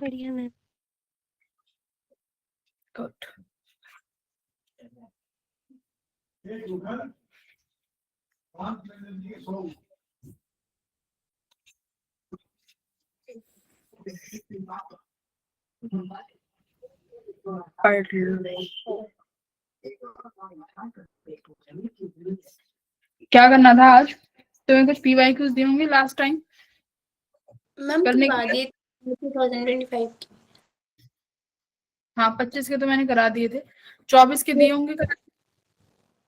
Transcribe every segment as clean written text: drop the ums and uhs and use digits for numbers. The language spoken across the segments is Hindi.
बढ़िया मैम। गुड। पढ़ लो। क्या करना था आज? तुम्हें कुछ PYQs दिए होंगे लास्ट टाइम मैम करने करवा के। दिए 2025 की। हाँ 25 के तो मैंने करा दिए थे, 24 के दिए होंगे।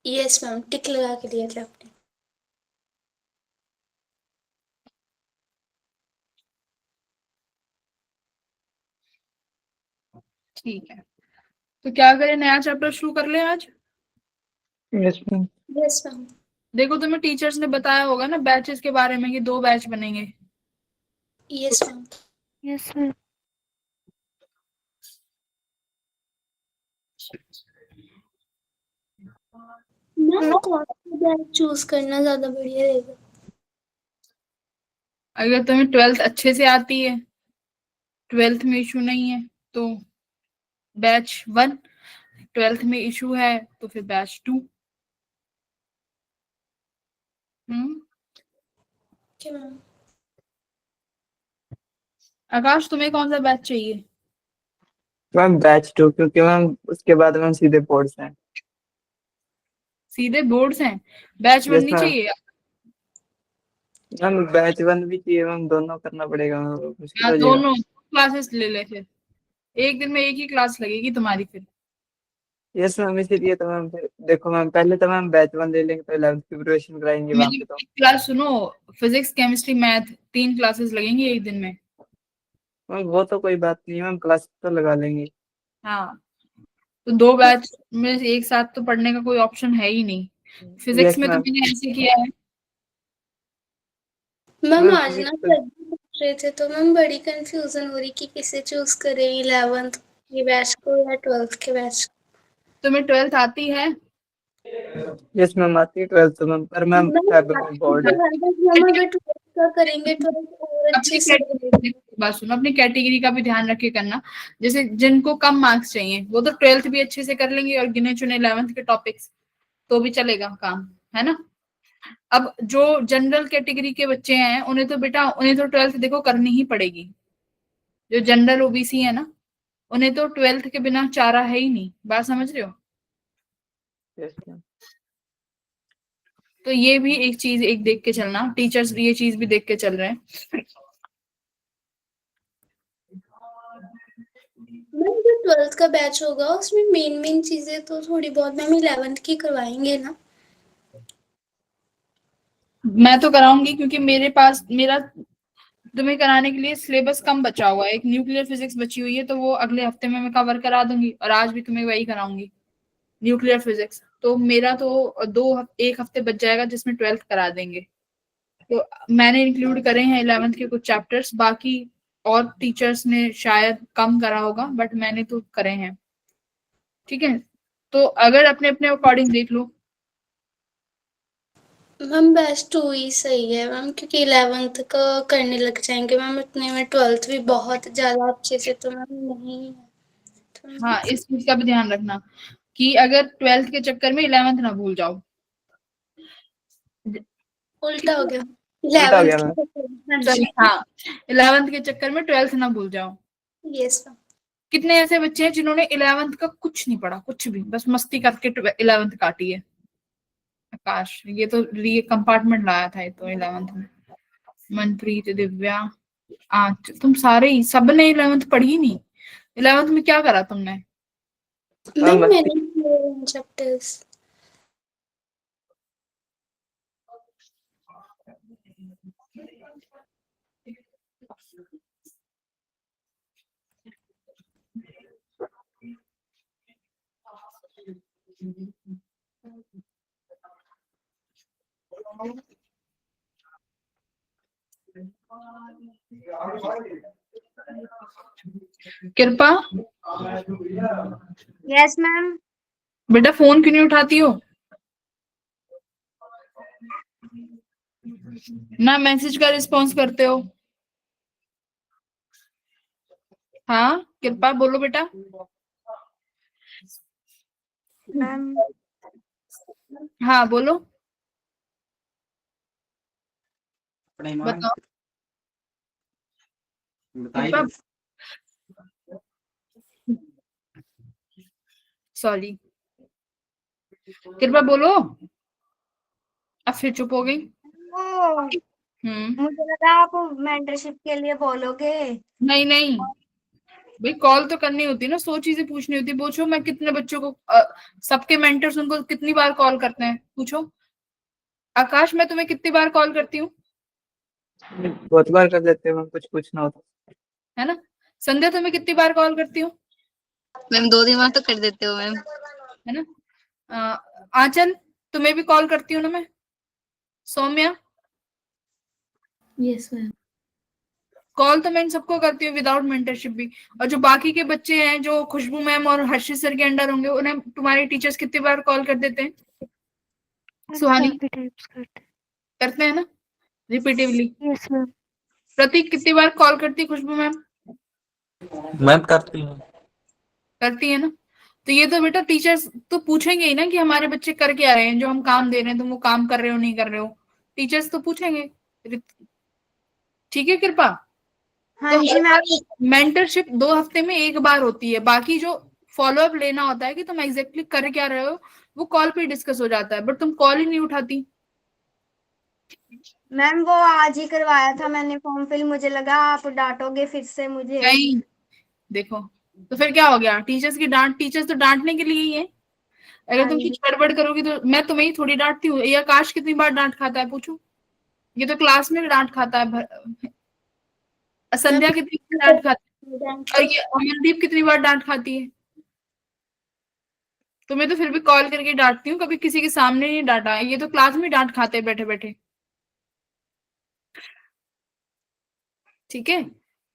यस मैम, टिक लगा के दिया था आपने। ठीक है, तो क्या करें, नया चैप्टर शुरू कर ले आज? Yes ma'am. Yes ma'am. देखो तुम्हें टीचर्स ने बताया होगा ना बैचेस के बारे में कि 2 बैच बनेंगे। Yes ma'am. Yes ma'am. Ma'am कौन सा बैच चूज करना ज्यादा बढ़िया रहेगा? अगर तुम्हें 12th अच्छे से आती है, 12th में इशू नहीं है तो बैच 1, 12th में इशू है तो फिर बैच 2। क्या मैम? आकाश तुम्हें कौन सा बैच चाहिए? मैम बैच 2, क्योंकि मैम उसके बाद मैम सीधे बोर्ड्स हैं। सीधे बोर्ड्स हैं, बैच 1 यस नहीं मैम। चाहिए? मैम बैच 1 भी चाहिए मैम, दोनों करना पड़ेगा मैम, मुश्किल हाँ हो जाएगा। दोनों क्लासेस ले ले, फिर एक दिन में एक ही क्लास लगेगी तुम्हारी फिर। यस मैम, इसीलिए तो मैम फिर देखो मैम, पहले तो मैम बैच 1 ले लेंगे तो 11th की प्रिपरेशन कराएंगे वहां मेरी पे तो। क्लास सुनो, फिजिक्स केमिस्ट्री मैथ 3 क्लासेस लगेंगी एक दिन में। मैम वो तो कोई बात नहीं मैम, क्लास तो लगा लेंगे। हाँ तो 2 बैच में एक साथ तो पढ़ने का कोई ऑप्शन है ही नहीं। फिजिक्स यस में तो मैम। मैंने ऐसे किया है। मैम मैम आज ना फिजिक्स तो सभी पूछ रहे थे तो मैम बड़ी कंफ्यूजन हो रही कि किसे चूज करें, 11th के बैच को या 12th के बैच। तुम्हें 12th आती है? यस मैम आती है 12th तो मैम, पर मैम फेब में बोर्ड है। हम अगर 12th का करेंगे 12th और अपनी अच्छे से कैटेगरी बात सुनो, अपनी कैटेगरी का भी ध्यान रख के करना। जैसे जिनको कम मार्क्स चाहिए वो तो 12th भी अच्छे से कर लेंगे और गिने चुने 11th के टॉपिक्स तो भी चलेगा काम, है ना। अब जो जनरल कैटेगरी के बच्चे हैं उन्हें तो बेटा, उन्हें तो 12th देखो करनी ही पड़ेगी। जो जनरल ओबीसी है ना, उन्हें तो 12th के बिना चारा है ही नहीं, बात समझ रहे हो। Yes ma'am. तो ये भी एक चीज एक देख के चलना, टीचर्स भी ये चीज भी देख के चल रहे हैं। मैम जो 12th का बैच होगा उसमें मेन चीजें तो थोड़ी बहुत मैम 11th की करवाएंगे ना? मैं तो कराऊंगी क्योंकि मेरा तुम्हें कराने के लिए सिलेबस कम बचा हुआ है। एक न्यूक्लियर फिजिक्स बची हुई है तो वो अगले हफ्ते में मैं कवर करा दूंगी, और आज भी तुम्हें वही कराऊंगी न्यूक्लियर फिजिक्स। तो मेरा तो एक हफ्ते बच जाएगा जिसमें 12th करा देंगे। तो मैंने इंक्लूड करे हैं 11th के कुछ चैप्टर्स, बाकी और टीचर्स ने शायद कम करा होगा बट मैंने तो करे हैं। ठीक है, तो अगर अपने अपने अकॉर्डिंग देख लो। मैम बैच 2 ही सही है मैम, क्योंकि 11th का करने लग जाएंगे मैम, इतने में 12th भी बहुत ज्यादा अच्छे से तो मैम नहीं है तो हाँ इस चीज का भी ध्यान रखना कि अगर 12th के चक्कर में 11th ना भूल जाओ। उल्टा हो गया। उल्टा हो 11th गया मैम। की। हाँ 11th के चक्कर में 12th ना भूल जाओ। Yes ma'am. कितने ऐसे बच्चे हैं जिन्होंने 11th का कुछ नहीं पढ़ा, कुछ भी, बस मस्ती करके 11th काटी है। आकाश ये तो ये कंपार्टमेंट लाया था, ये तो 11th में। मनप्रीत, दिव्या, आज तुम सारे ही सब ने 11th पढ़ी नहीं। 11th में क्या करा तुमने? मैम मस्ती। मैंने चैप्टर्स। कृपा, यस मैम। बेटा फोन क्यों नहीं उठाती हो? ना मैसेज का रिस्पॉन्स करते हो। हाँ कृपा बोलो बेटा। मैम हाँ बोलो, अपने ईमान बताओ बताइए। कृपा। सॉरी कृपा बोलो, अब फिर चुप हो गई। वो मुझे लगा आप मेंटरशिप के लिए बोलोगे। नहीं नहीं भाई, कॉल तो करनी होती है ना, 100 चीजें पूछनी होती है। पूछो मैं कितने बच्चों को सबके मेंटर्स उनको कितनी बार कॉल करते हैं, पूछो। आकाश मैं तुम्हें कितनी बार कॉल करती हूँ, बहुत बार कर देते हैं मैम, कुछ पूछना होता। है ना। संध्या तुम्हें कितनी बार कॉल करती हूँ, मैम 2 दिन बाद तो कर देते हो मैम। है ना। आंचल तुम्हें भी कॉल करती हूँ ना मैं। Saumya yes ma'am. कॉल तो मैं इन सबको करती हूँ विदाउट मेंटरशिप भी। और जो बाकी के बच्चे हैं जो खुशबू मैम और हर्षित सर के अंडर होंगे, उन्हें तुम्हारे टीचर्स कितनी बार कॉल कर देते हैं, सुहानी काफी टाइप्स करते करते हैं ना, रिपीटिवली। Yes ma'am. प्रतीक कितनी बार कॉल करती है खुशबू मैम, मैम करती हूँ। करती है ना। तो ये तो बेटा टीचर्स तो पूछेंगे ही ना कि हमारे बच्चे कर क्या रहे हैं, जो हम काम दे रहे हैं तुम वो काम कर रहे हो नहीं कर रहे हो, टीचर्स तो पूछेंगे। ठीक है कृपा। हाँ तो जी मैम। मेंटरशिप 2 हफ्ते में एक बार होती है, बाकी जो फॉलो अप लेना होता है कि तुम एग्जैक्टली कर क्या रहे हो, वो कॉल पे डिस्कस हो जाता है, बट तुम कॉल ही नहीं उठाती। मैम वो आज ही करवाया था मैंने फॉर्म फिल, मुझे लगा आप डांटोगे फिर से मुझे। नहीं देखो, तो फिर क्या हो गया, टीचर्स की डांट, टीचर्स तो डांटने के लिए ही है। अगर हाँ तुम जी। कुछ गड़बड़ करोगी तो मैं तुम्हें ही थोड़ी डांटती हूँ। ये आकाश कितनी बार डांट खाता है पूछो, ये तो क्लास में डांट खाता है। संध्या कितनी बार डांट खाती है, और ये अमनदीप कितनी बार डांट खाती है। तुम्हें तो फिर भी कॉल करके डांटती हूँ, कभी किसी के सामने नहीं डांटा है, ये तो क्लास में डांट खाते हैं बैठे बैठे। ठीक है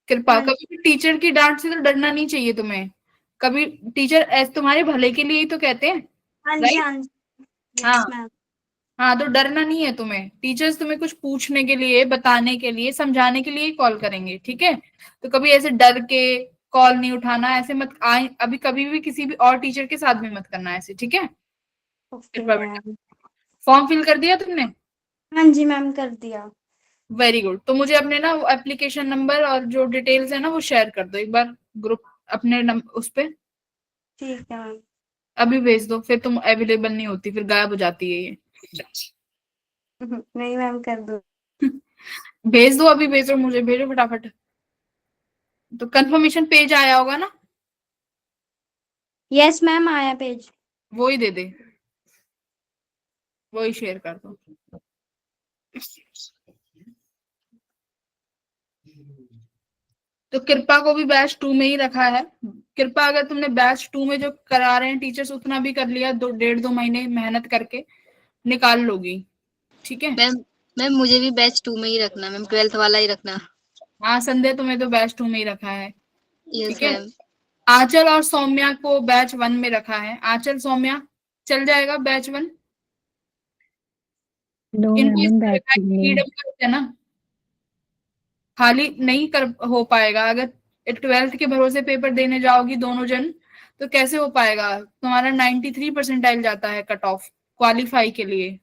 कृपा, हाँ कभी भी टीचर की डांट से तो डरना नहीं चाहिए तुम्हें। कभी टीचर ऐसे तुम्हारे भले के लिए ही तो कहते हैं, हाँ जी। राइट। हाँ जी हाँ यस मैम। हाँ, तो डरना नहीं है तुम्हें, टीचर्स तुम्हें कुछ पूछने के लिए, बताने के लिए, समझाने के लिए ही कॉल करेंगे, ठीक है। तो कभी ऐसे डर के कॉल नहीं उठाना, ऐसे मत आए अभी कभी भी किसी भी और टीचर के साथ भी मत करना ऐसे, ठीक है। ओके कृपा बेटा, मैम। फॉर्म फिल कर दिया तुमने, हाँ जी मैम कर दिया। Very good. तो मुझे अपने ना एप्लीकेशन नंबर और जो डिटेल्स है ना वो शेयर कर दो एक बार ग्रुप अपने उस पे ठीक है मैम। अभी भेज दो, फिर तुम अवेलेबल नहीं होती, फिर गायब हो जाती है ये। नहीं मैम कर दो। भेज दो, अभी भेजो, मुझे भेजो फटाफट। तो कंफर्मेशन पेज आया होगा ना, यस मैम आया पेज। वो ही दे दे, वो ही शेयर कर दो। तो कृपा को भी बैच 2 में ही रखा है। कृपा अगर तुमने बैच 2 में जो करा रहे हैं टीचर्स उतना भी कर लिया, 1.5-2 महीने मेहनत करके निकाल लोगी, ठीक है। मैम मैम मुझे भी बैच 2 में ही रखना मैम, 12th वाला ही रखना। हाँ संध्या तुम्हें तो बैच 2 में ही रखा है, यस ठीक है। मैम। आंचल और सौम्या को बैच 1 में रखा है। आंचल सौम्या चल जाएगा बैच 1, नो इनको मैम इन इसमें बैच रखा है में। है ना, खाली नहीं कर हो पाएगा। अगर 12th के भरोसे पेपर देने जाओगी दोनों जन, तो कैसे हो पाएगा, तुम्हारा 93 परसेंटाइल जाता है कट ऑफ क्वालिफाई के लिए,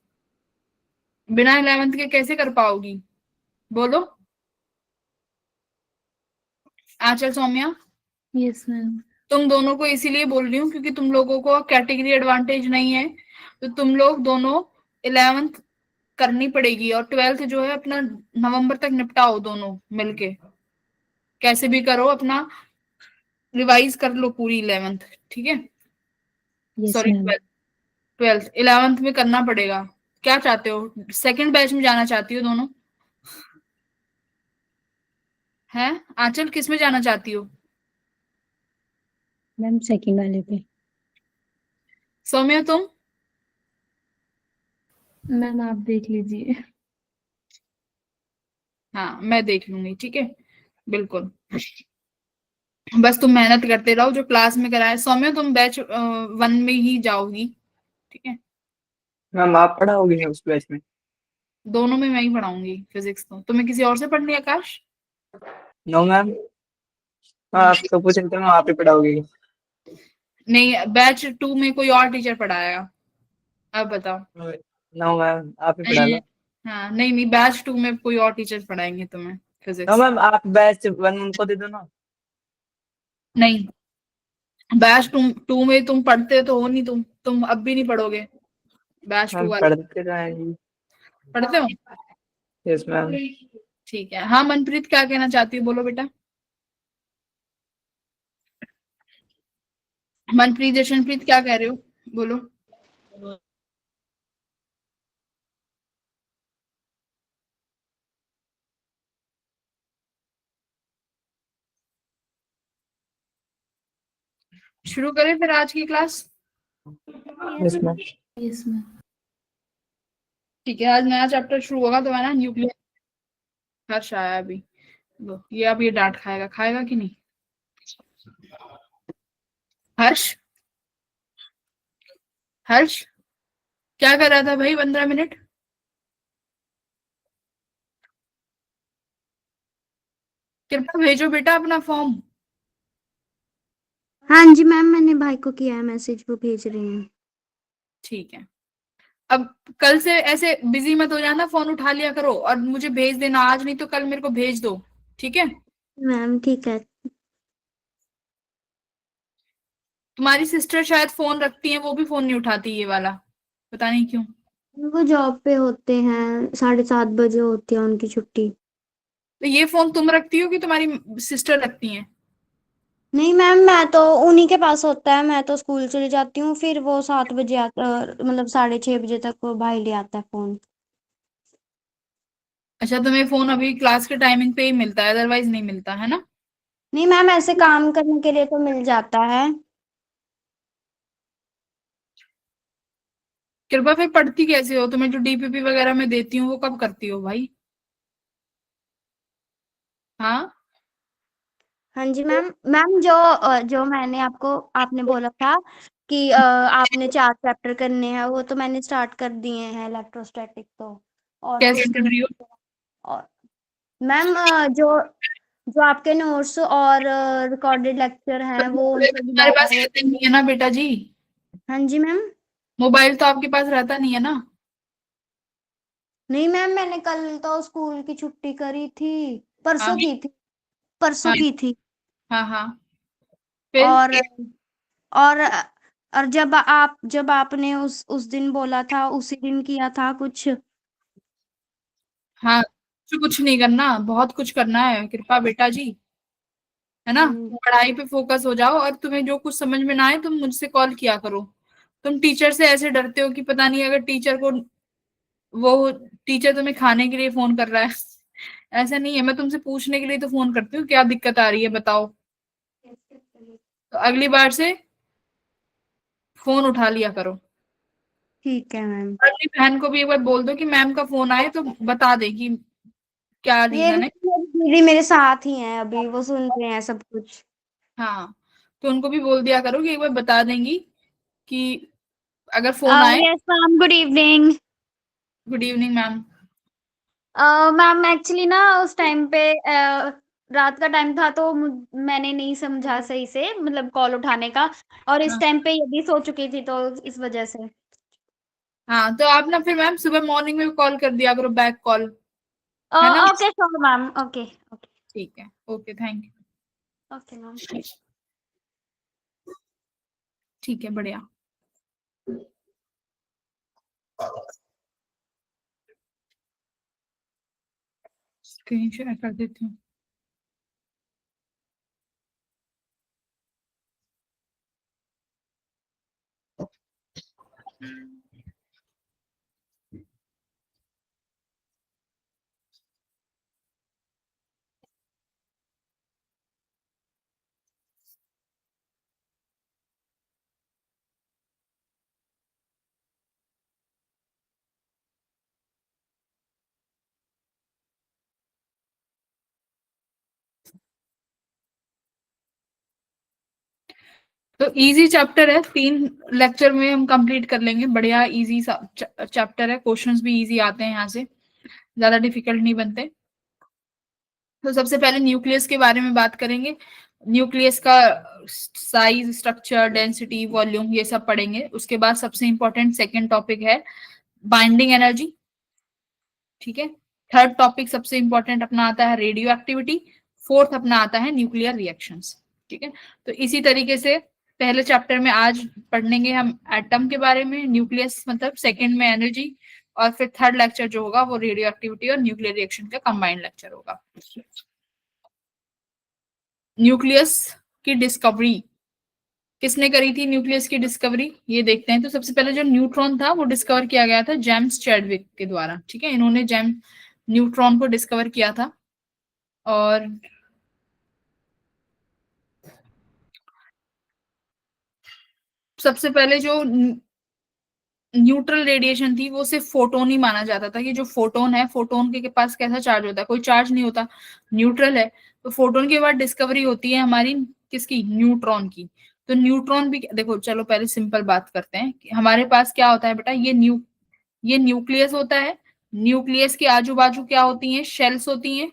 बिना 11th के कैसे कर पाओगी, बोलो। आंचल सौम्या, यस मैम। तुम दोनों को इसीलिए बोल रही हूँ क्योंकि तुम लोगों को कैटेगरी एडवांटेज नहीं है, तो तुम लोग दोनों 11th करनी पड़ेगी, और 12th जो है अपना नवंबर तक निपटाओ दोनों मिलके, कैसे भी करो अपना रिवाइज कर लो पूरी 11th, ठीक है। Yes sorry ma'am. 12th 11th में करना पड़ेगा। क्या चाहते हो, सेकंड बैच में जाना चाहती हो दोनों, है आंचल किस में जाना चाहती हो, मैम सेकंड वाले पे। सौम्या तुम, मैम आप देख लीजिए। हाँ मैं देख लूंगी, ठीक है, बिल्कुल। बस तुम मेहनत करते रहो जो क्लास में कराए। सौम्या तुम बैच 1 में ही जाओगी, ठीक है। मैम आप पढ़ाओगी उस बैच में? दोनों में मैं ही पढ़ाऊंगी फिजिक्स, तो तुम्हें किसी और से पढ़नी है आकाश। नो मैम, हाँ, आप तो पूछ रहे थे, मैं आप ही पढ़ाओगी। नहीं, बैच 2 में कोई और टीचर पढ़ाएगा। अब बताओ। नो मैम, आप ही पढ़ा लो। हाँ, नहीं नहीं, बैच 2 में कोई और टीचर पढ़ाएंगे तुम्हें नो फिजिक्स। मैम, आप बैच 1 उनको दे दो ना। नहीं, बैच 2 में तुम पढ़ते तो हो नहीं, तुम अब भी नहीं पढ़ोगे। बैच 2 मैम वाले पढ़ते रहेंगी। पढ़ते हो? Yes ma'am. ठीक है। हाँ मनप्रीत, क्या कहना चाहती हो, बोलो बेटा। मनप्रीत, जशनप्रीत, क्या कह रहे हो, बोलो। शुरू करें फिर आज की क्लास? Yes ma'am. ठीक है, आज नया चैप्टर शुरू होगा तो है ना, न्यूक्लियर। हर्ष आया अभी। लो, ये अब ये डांट खाएगा, खाएगा कि नहीं? हर्ष, हर्ष, क्या कर रहा था भाई 15 मिनट? कृपया भेजो बेटा अपना फॉर्म। हाँ जी मैम, मैंने भाई को किया है मैसेज, वो भेज रहे हैं। ठीक है। अब कल से ऐसे बिजी मत हो जाना, फोन उठा लिया करो और मुझे भेज देना आज, नहीं तो कल मेरे को भेज दो, ठीक है? मैम ठीक है। तुम्हारी सिस्टर शायद फोन रखती है, वो भी फोन नहीं उठाती ये वाला, पता नहीं क्यों। वो जॉब पे होते हैं, 7:30 बजे होती है उनकी छुट्टी। तो ये फोन तुम रखती हो कि तुम्हारी सिस्टर रखती है? नहीं मैम, मैं तो उन्हीं के पास होता है, मैं तो स्कूल चली जाती हूँ, फिर वो 7 बजे आता, मतलब 6:30 बजे तक वो भाई ले आता है फोन। अच्छा, तुम्हें फोन अभी क्लास के टाइमिंग पे ही मिलता है, अदरवाइज नहीं मिलता है ना? नहीं मैम, ऐसे काम करने के लिए तो मिल जाता है। कृपा, फिर पढ़ती कैसे हो? तुम्हें जो डीपीपी वगैरह में देती हूँ वो कब करती हो भाई? हाँ। हाँ जी मैम। मैम जो मैंने आपने बोला था कि आपने 4 चैप्टर करने हैं, वो तो मैंने स्टार्ट कर दिए हैं, इलेक्ट्रोस्टैटिक तो। और कैसे कुछ कर रही हो? और मैम, जो जो आपके नोट्स और रिकॉर्डेड लेक्चर हैं वो मोबाइल उनसे तो भी तुम्हारे बात पास है। रहते नहीं है ना बेटा जी? हाँ जी मैम। मोबाइल तो आपके पास रहता नहीं है ना? नहीं मैम, मैंने कल तो स्कूल की छुट्टी करी थी, हाँ परसों की थी, परसों हाँ की थी। हाँ हाँ। फिर? और और और जब आपने उस दिन बोला था, उसी दिन किया था कुछ। हाँ, कुछ नहीं करना, बहुत कुछ करना है कृपा बेटा जी, है ना? हम्म, पढ़ाई पे फोकस हो जाओ, और तुम्हें जो कुछ समझ में ना आए तुम मुझसे कॉल किया करो। तुम टीचर से ऐसे डरते हो कि पता नहीं, अगर वो टीचर तुम्हें खाने के लिए फोन कर रहा है। ऐसा नहीं है, मैं तुमसे पूछने के लिए तो फोन करती हूँ, क्या दिक्कत आ रही है बताओ। तो अगली बार से फोन उठा लिया करो। ठीक है मैम। और अपनी बहन को भी एक बार बोल दो कि मैम का फोन आए तो बता दे कि क्या ये रीजन है। दीदी मेरे साथ ही हैं अभी, वो सुन रहे हैं सब कुछ। हाँ, तो उनको भी बोल दिया करो कि एक बार बता देंगी कि अगर फोन आए। Yes ma'am, good evening. Good evening ma'am. Ma'am actually ना उस टाइम पे रात का टाइम था, तो मैंने नहीं समझा सही से, मतलब कॉल उठाने का, और इस हाँ टाइम पे ये भी सो चुकी थी, तो इस वजह से। हाँ, तो आप ना फिर मैम सुबह मॉर्निंग में कॉल कर दिया करो, बैक कॉल, है ना? Okay sure ma'am, okay okay. ठीक है, okay, thank okay ma'am. You. ठीक है, बढ़िया। स्क्रीन शेयर कर देती हूँ। तो इजी चैप्टर है, 3 लेक्चर में हम कंप्लीट कर लेंगे, बढ़िया इजी चैप्टर है, क्वेश्चंस भी इजी आते हैं यहाँ से, ज्यादा डिफिकल्ट नहीं बनते। तो सबसे पहले न्यूक्लियस के बारे में बात करेंगे। न्यूक्लियस का साइज, स्ट्रक्चर, डेंसिटी, वॉल्यूम, ये सब पढ़ेंगे। उसके बाद सबसे इंपॉर्टेंट सेकंड टॉपिक है बाइंडिंग एनर्जी, ठीक है। थर्ड टॉपिक सबसे इंपॉर्टेंट अपना आता है रेडियो एक्टिविटी। फोर्थ अपना आता है न्यूक्लियर रिएक्शंस, ठीक है। तो इसी तरीके से पहले चैप्टर में आज पढ़ेंगे हम एटम के बारे में, न्यूक्लियस मतलब सेकंड में एनर्जी, और फिर थर्ड लेक्चर जो होगा वो रेडियो एक्टिविटी और न्यूक्लियर रिएक्शन का कंबाइंड लेक्चर होगा। न्यूक्लियस की डिस्कवरी किसने करी थी? न्यूक्लियस की डिस्कवरी ये देखते हैं। तो सबसे पहले जो न्यूट्रॉन था वो डिस्कवर किया गया था जेम्स चैडविक के द्वारा, ठीक है। इन्होंने न्यूट्रॉन को डिस्कवर किया था। और सबसे पहले जो न्यूट्रल रेडिएशन थी वो सिर्फ फोटोन ही माना जाता था कि जो फोटोन है, फोटोन के पास कैसा चार्ज होता है? कोई चार्ज नहीं होता, न्यूट्रल है। तो फोटोन के बाद डिस्कवरी होती है हमारी किसकी? न्यूट्रॉन की। तो न्यूट्रॉन भी देखो, चलो पहले सिंपल बात करते हैं कि हमारे पास क्या होता है बेटा, ये न्यूक्लियस होता है। न्यूक्लियस के आजू बाजू क्या होती हैं? शेल्स होती हैं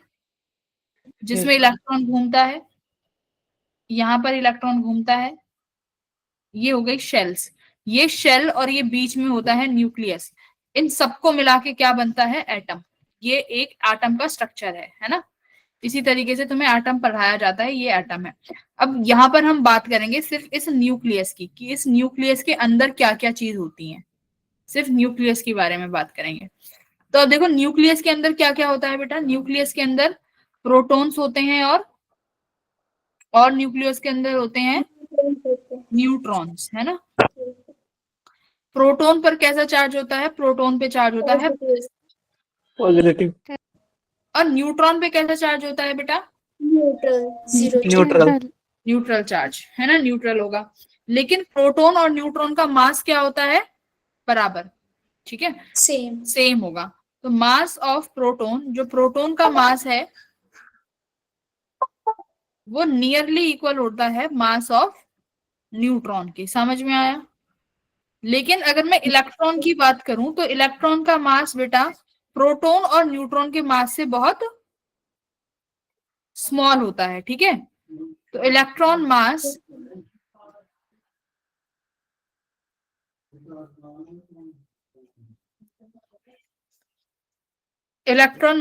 जिसमें इलेक्ट्रॉन घूमता है। यहाँ पर इलेक्ट्रॉन घूमता है, ये हो गई शेल्स। ये शेल और ये बीच में होता है न्यूक्लियस। इन सबको मिला के क्या बनता है? एटम। ये एक एटम का स्ट्रक्चर है ना। इसी तरीके से तुम्हें एटम पढ़ाया जाता है, ये एटम है। अब यहाँ पर हम बात करेंगे सिर्फ इस न्यूक्लियस की, कि इस न्यूक्लियस के अंदर क्या क्या चीज होती है। सिर्फ न्यूक्लियस के बारे में बात करेंगे। तो अब देखो न्यूक्लियस के अंदर क्या क्या होता है बेटा। न्यूक्लियस के अंदर प्रोटॉन्स होते हैं और न्यूक्लियस के अंदर होते हैं न्यूट्रॉन्स, है ना। प्रोटॉन पर कैसा चार्ज होता है? प्रोटॉन पे चार्ज होता है पॉजिटिव, और न्यूट्रॉन पे कैसा चार्ज होता है बेटा? Neutral, zero neutral, neutral charge, है ना, न्यूट्रल होगा। लेकिन प्रोटॉन और न्यूट्रॉन का मास क्या होता है? बराबर, ठीक है, सेम। सेम होगा। तो मास ऑफ प्रोटॉन, जो प्रोटॉन का मास है वो नियरली इक्वल होता है मास ऑफ न्यूट्रॉन के। समझ में आया? लेकिन अगर मैं इलेक्ट्रॉन की बात करूं तो इलेक्ट्रॉन का मास बेटा प्रोटॉन और न्यूट्रॉन के मास से बहुत स्मॉल होता है, ठीक है। तो electron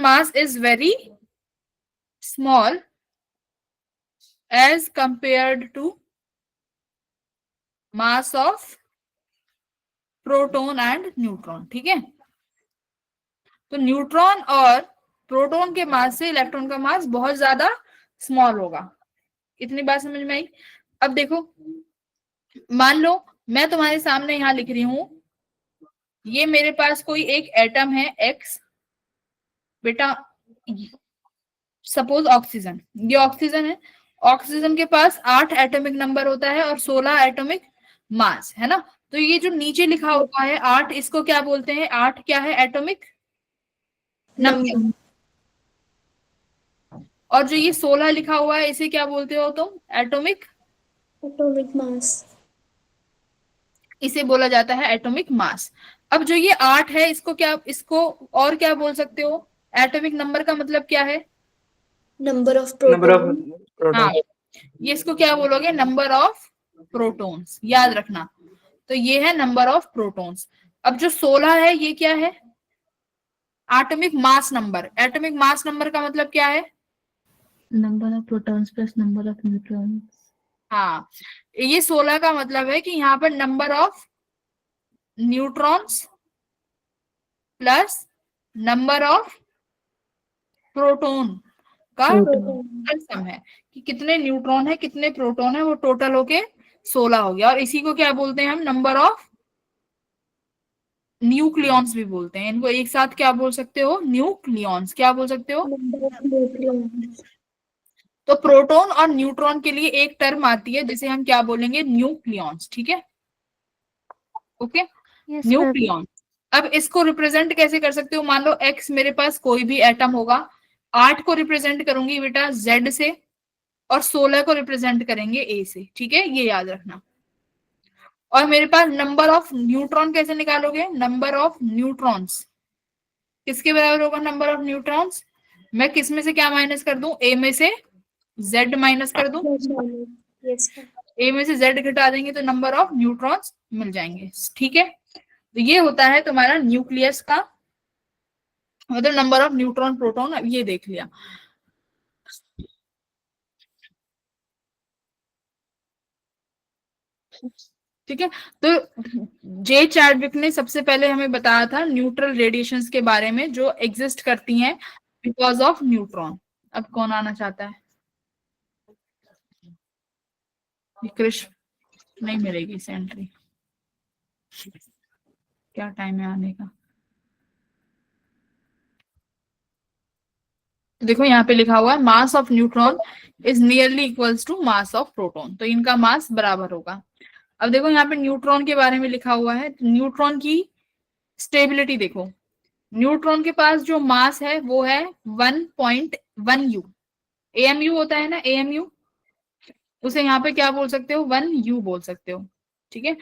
mass is very small as compared to mass of proton and neutron, ठीक है। तो न्यूट्रॉन और प्रोटॉन के मास से इलेक्ट्रॉन का मास बहुत ज्यादा स्मॉल होगा। इतनी बात समझ में आई? अब देखो, मान लो मैं तुम्हारे सामने यहां लिख रही हूं, ये मेरे पास कोई एक एटम है एक्स बेटा, सपोज ऑक्सीजन, ये ऑक्सीजन है। ऑक्सीजन के पास 8 एटॉमिक नंबर होता है और 16 एटॉमिक मास, है ना। तो ये जो नीचे लिखा हुआ है 8, इसको क्या बोलते हैं? 8 क्या है? Atomic number. और जो ये 16 लिखा हुआ है इसे क्या बोलते हो तुम? Atomic mass. इसे बोला जाता है एटॉमिक मास। अब जो ये 8 है इसको और क्या बोल सकते हो? एटॉमिक नंबर का मतलब क्या है? Number of number of proton. हाँ, प्रोटॉन, ये इसको क्या बोलोगे? नंबर ऑफ प्रोटॉन्स, याद रखना। तो ये है नंबर ऑफ प्रोटॉन्स। अब जो 16 है ये क्या है? Atomic mass number. Atomic mass number का मतलब क्या है? Number of protons plus number of neutrons. हाँ, ये 16 का मतलब है कि यहाँ पर number of neutrons plus number of proton का टोटल सम है कि कितने न्यूट्रॉन है कितने प्रोटॉन है, वो टोटल होके 16 हो गया। और इसी को क्या बोलते हैं हम? नंबर ऑफ न्यूक्लियॉन्स भी बोलते हैं। इनको एक साथ क्या बोल सकते हो? न्यूक्लियॉन्स। क्या बोल सकते हो? Number of nucleons. तो प्रोटॉन और न्यूट्रॉन के लिए एक टर्म आती है जिसे हम क्या बोलेंगे? न्यूक्लियॉन्स, ठीक है, ओके, न्यूक्लियॉन। अब इसको रिप्रेजेंट कैसे कर सकते हो? मान लो एक्स मेरे पास कोई भी एटम होगा, 8 को रिप्रेजेंट करूंगी बेटा जेड से और 16 को रिप्रेजेंट करेंगे ए से, ठीक है, ये याद रखना। और मेरे पास नंबर ऑफ न्यूट्रॉन कैसे निकालोगे? नंबर ऑफ न्यूट्रॉन्स किसके बराबर होगा? नंबर ऑफ न्यूट्रॉन्स मैं किस में से क्या माइनस कर दूं? ए में से Z माइनस कर दूं, यस मैम। A में से Z घटा देंगे तो नंबर ऑफ न्यूट्रॉन्स मिल जाएंगे। ठीक है, तो ये होता है तुम्हारा न्यूक्लियस का मतलब नंबर ऑफ न्यूट्रॉन प्रोटॉन। अब ये देख लिया। ठीक है, तो जे चैडविक ने सबसे पहले हमें बताया था न्यूट्रल रेडिएशंस के बारे में जो एग्जिस्ट करती हैं बिकॉज ऑफ न्यूट्रॉन। अब कौन आना चाहता है? कृष नहीं मिलेगी इसे एंट्री। क्या टाइम है आने का? देखो यहाँ पे लिखा हुआ है mass of neutron is nearly equals to mass of proton, तो इनका मास बराबर होगा। अब देखो यहाँ पे न्यूट्रॉन के बारे में लिखा हुआ है, न्यूट्रॉन की स्टेबिलिटी देखो। न्यूट्रॉन के पास जो मास है वो है 1.1 यू। एएमयू होता है ना, एएमयू, उसे यहाँ पे क्या बोल सकते हो? 1 यू बोल सकते हो। ठीक है,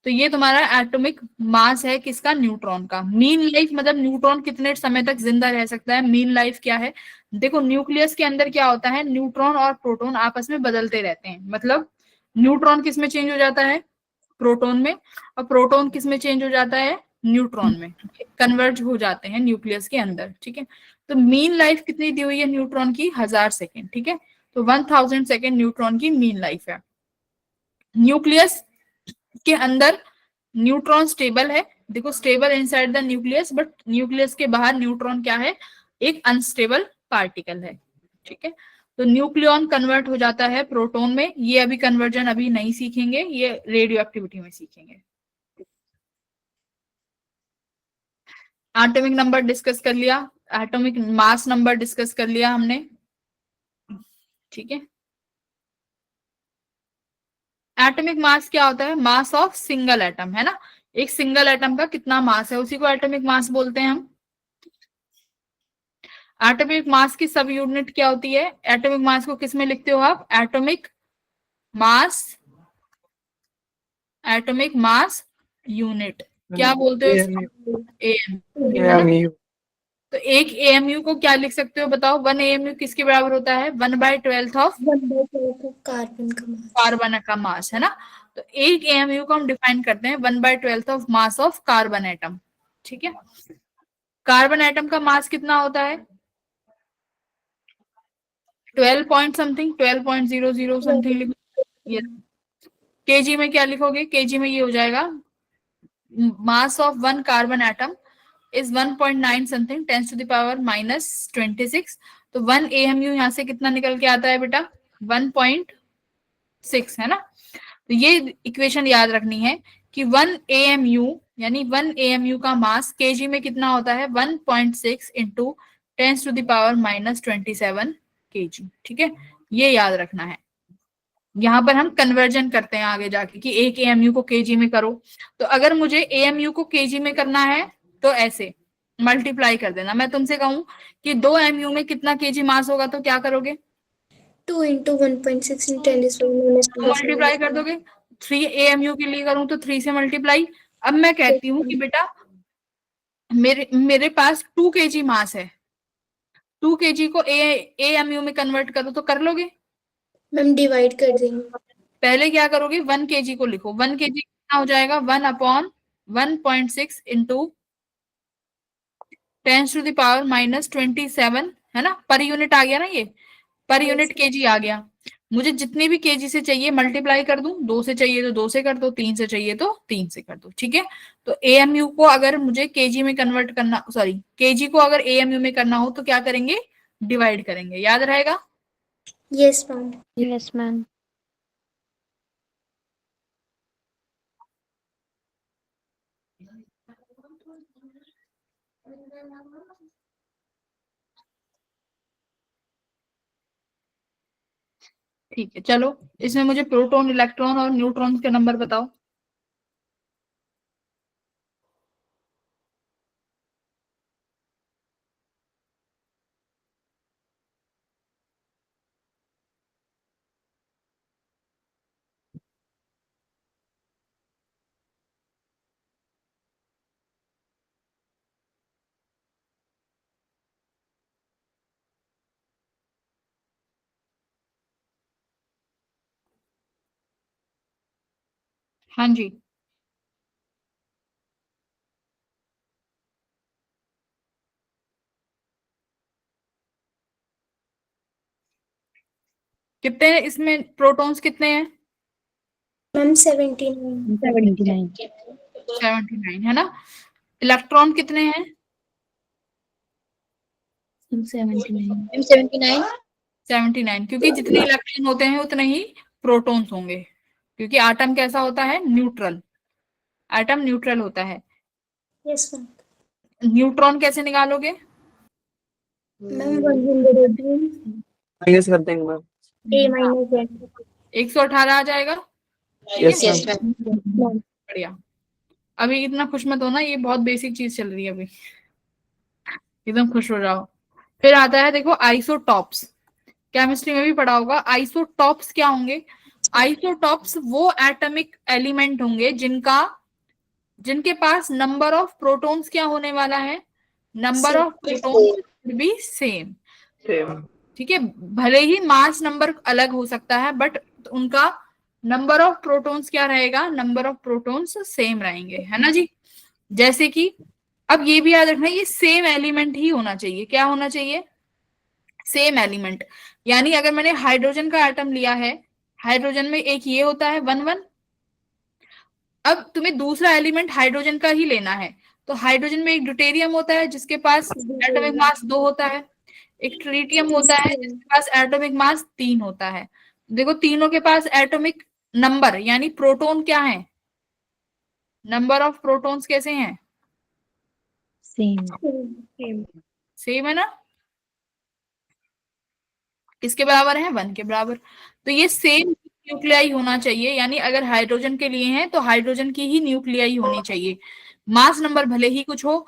तो ये तुम्हारा एटॉमिक मास है किसका? न्यूट्रॉन का। मीन लाइफ मतलब न्यूट्रॉन कितने समय तक जिंदा रह सकता है, मीन लाइफ क्या है? देखो न्यूक्लियस के अंदर क्या होता है, न्यूट्रॉन और प्रोटॉन आपस में बदलते रहते हैं। मतलब न्यूट्रॉन किस में चेंज हो जाता है? प्रोटॉन में। और प्रोटॉन किस में चेंज हो जाता है? न्यूट्रॉन में। कन्वर्ज हो जाते हैं न्यूक्लियस के अंदर। ठीक है, तो मीन लाइफ कितनी दी हुई है न्यूट्रॉन की? 1000 सेकेंड। ठीक है, तो 1000 सेकेंड न्यूट्रॉन की मीन लाइफ है। न्यूक्लियस के अंदर न्यूट्रॉन स्टेबल है। देखो stable inside the nucleus, but nucleus के बाहर न्यूट्रॉन क्या है? एक अनस्टेबल पार्टिकल है। ठीक है, तो न्यूक्लियॉन कन्वर्ट हो जाता है प्रोटॉन में। ये अभी कन्वर्जन अभी नहीं सीखेंगे, ये रेडियो एक्टिविटी में सीखेंगे। एटॉमिक नंबर डिस्कस कर लिया, एटॉमिक मास नंबर डिस्कस कर लिया हमने। ठीक है, एटॉमिक मास क्या होता है? मास ऑफ सिंगल एटम, है ना। एक सिंगल एटम का कितना मास है उसी को एटॉमिक मास बोलते हैं हम। एटॉमिक मास की सब यूनिट क्या होती है? एटॉमिक मास को किस में लिखते हो आप? Atomic mass, atomic mass unit क्या बोलते हो एएमयू। इसको? एएम, है ना। एएमयू। तो एक एएमयू को क्या लिख सकते हो बताओ? 1 एएमयू किसके बराबर होता है? 1/12 ऑफ 1/12 कार्बन का मास। कार्बन का मास, है ना। तो एक एएमयू को हम डिफाइन करते हैं 1/12 of mass of carbon atom. ठीक है, कार्बन एटम का मास कितना होता है? 12 पॉइंट समथिंग, 12.00 समथिंग लिखो। ये केजी में क्या लिखोगे? केजी में ये हो जाएगा mass of 1 carbon atom is 1.9 something 10 to the power -26। तो 1 एएमयू यहाँ से कितना निकल के आता है बेटा? 1.6, है ना। तो ये इक्वेशन याद रखनी है कि 1 एएमयू यानी 1 एएमयू का मास केजी में कितना होता है? 1.6 into 10 to the power -27 kg. ठीक है, ये याद रखना है। यहाँ पर हम कन्वर्जन करते हैं आगे जाके कि एक एएमयू को केजी में करो। तो अगर मुझे एएमयू को केजी में करना है तो ऐसे मल्टीप्लाई कर देना। मैं तुमसे कहूं कि 2 एमयू में कितना केजी मास होगा तो क्या करोगे? 2 into 1.6 into 10⁻²। मल्टीप्लाई कर दोगे। 3 एएमयू के लिए करूं तो 3 से मल्टीप्लाई। अब मैं कहती हूँ कि बेटा मेरे मेरे पास 2 केजी मास है, 2 केजी को एएमयू में कन्वर्ट करो तो कर लोगे? मैम डिवाइड कर देंगे। पहले क्या करोगे? 1 केजी को लिखो। 1 केजी कितना हो जाएगा? 1/1.6 इंटू 10 टू द पावर -27, है ना। पर यूनिट आ गया ना, ये पर यूनिट केजी आ गया। मुझे जितनी भी केजी से चाहिए मल्टीप्लाई कर दूं, 2 से चाहिए तो 2 से कर दो, 3 से चाहिए तो 3 से कर दो। ठीक है, तो एएमयू को अगर मुझे केजी में कन्वर्ट करना, सॉरी केजी को अगर एएमयू में करना हो तो क्या करेंगे? डिवाइड करेंगे। याद रहेगा? Yes ma'am. Yes ma'am. ठीक है, चलो इसमें मुझे प्रोटॉन, इलेक्ट्रॉन और न्यूट्रॉन के नंबर बताओ। हाँ जी, कितने हैं इसमें, प्रोटॉन्स कितने हैं? मैम 79। 79। 79 है ना। इलेक्ट्रॉन कितने हैं? 79। मैम 79। 79, क्योंकि जितने इलेक्ट्रॉन होते हैं उतने ही प्रोटॉन्स होंगे, क्योंकि आटम कैसा होता है, न्यूट्रल। आटम न्यूट्रल होता है। Yes ma'am. न्यूट्रॉन कैसे निकालोगे? मैम 118 माइनस कर देंगे मैम। A minus Z। 118 आ जाएगा। ठीक है, यस यस मैम। मैम। बढ़िया। अभी इतना खुश मत होना, ये बहुत बेसिक चीज चल रही है अभी, एकदम खुश हो जाओ। फिर आता है देखो आइसोटॉप्स, केमिस्ट्री में भी पढ़ा होगा। आइसोटॉप्स क्या होंगे? आइसोटॉप्स वो एटॉमिक एलिमेंट होंगे जिनके पास नंबर ऑफ प्रोटॉन्स क्या होने वाला है, number of protons B same. Same. ठीक है, भले ही मास नंबर अलग हो सकता है बट उनका नंबर ऑफ प्रोटॉन्स क्या रहेगा, नंबर ऑफ प्रोटॉन्स सेम रहेंगे, है ना जी। जैसे कि अब ये भी याद रखना, ये सेम एलिमेंट ही होना चाहिए। क्या होना चाहिए? Same element. यानी अगर मैंने हाइड्रोजन का एटम लिया है, हाइड्रोजन में एक ये होता है 1 1। अब तुम्हें दूसरा एलिमेंट हाइड्रोजन का ही लेना है, तो हाइड्रोजन में एक ड्यूटेरियम होता है जिसके पास एटॉमिक मास 2 होता है, एक ट्रिटियम होता है जिसके पास एटॉमिक मास 3 होता है। देखो तीनों के पास एटॉमिक नंबर यानी प्रोटॉन क्या है, नंबर ऑफ प्रोटॉन्स कैसे हैं, सेम। सेम है ना, किसके बराबर है, 1 के बराबर। तो ये सेम न्यूक्लियाई होना चाहिए, यानी अगर हाइड्रोजन के लिए हैं तो हाइड्रोजन की ही न्यूक्लियाई होनी चाहिए। मास नंबर भले ही कुछ हो,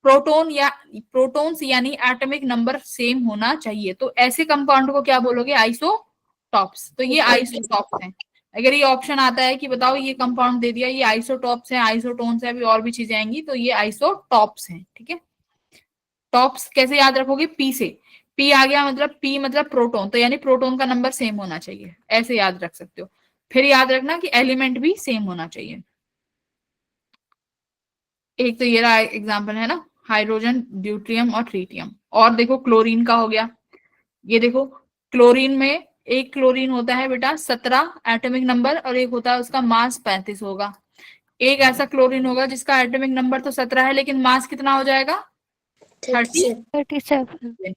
प्रोटॉन्स यानी एटॉमिक नंबर सेम होना चाहिए। तो ऐसे कंपाउंड को क्या बोलोगे, आइसोटॉप्स। तो ये आइसोटॉप्स हैं। अगर ये ऑप्शन आता है कि बताओ ये कंपाउंड दे दिया, ये आइसोटॉप्स है, आइसोटोन्स है, अभी और भी चीजें आएंगी, तो ये आइसोटॉप्स हैं। ठीक है, टॉप्स कैसे याद रखोगे, पी से। पी आ गया मतलब, पी मतलब प्रोटॉन, तो यानी प्रोटॉन का नंबर सेम होना चाहिए, ऐसे याद रख सकते हो। फिर याद रखना कि एलिमेंट भी सेम होना चाहिए। एक तो ये रहा एग्जांपल है ना, हाइड्रोजन, ड्यूट्रियम और ट्रीटियम। और देखो क्लोरीन का हो गया, ये देखो क्लोरीन में एक क्लोरीन होता है बेटा 17 एटॉमिक नंबर, और एक होता है उसका मास 35 होगा। एक ऐसा क्लोरीन होगा जिसका एटॉमिक नंबर तो 17 है लेकिन मास कितना हो जाएगा, 30। 37।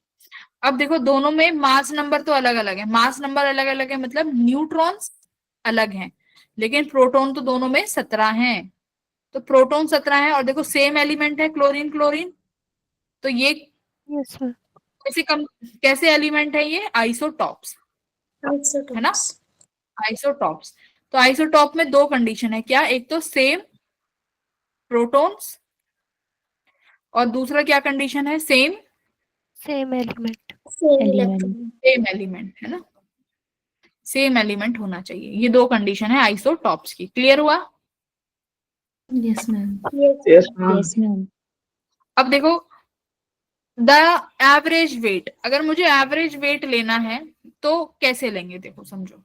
अब देखो दोनों में मास नंबर तो अलग अलग है, मास नंबर अलग अलग है मतलब न्यूट्रॉन्स अलग हैं, लेकिन प्रोटॉन तो दोनों में 17 हैं। तो प्रोटॉन 17 है और देखो सेम एलिमेंट है क्लोरीन क्लोरीन, तो ये यस सर। कैसे एलिमेंट है, ये आइसोटॉप्स है ना, आइसोटॉप्स। आइसोटॉप्स। तो आइसोटॉप में दो कंडीशन है, क्या, एक तो सेम प्रोटॉन्स, और दूसरा क्या कंडीशन है, same same element. Same element. Electron. Same element, है ना, सेम एलिमेंट होना चाहिए। ये दो कंडीशन है आइसोटॉप्स की। क्लियर हुआ? Yes ma'am. Yes ma'am. Yes ma'am. अब देखो द एवरेज वेट, अगर मुझे एवरेज वेट लेना है तो कैसे लेंगे, देखो समझो।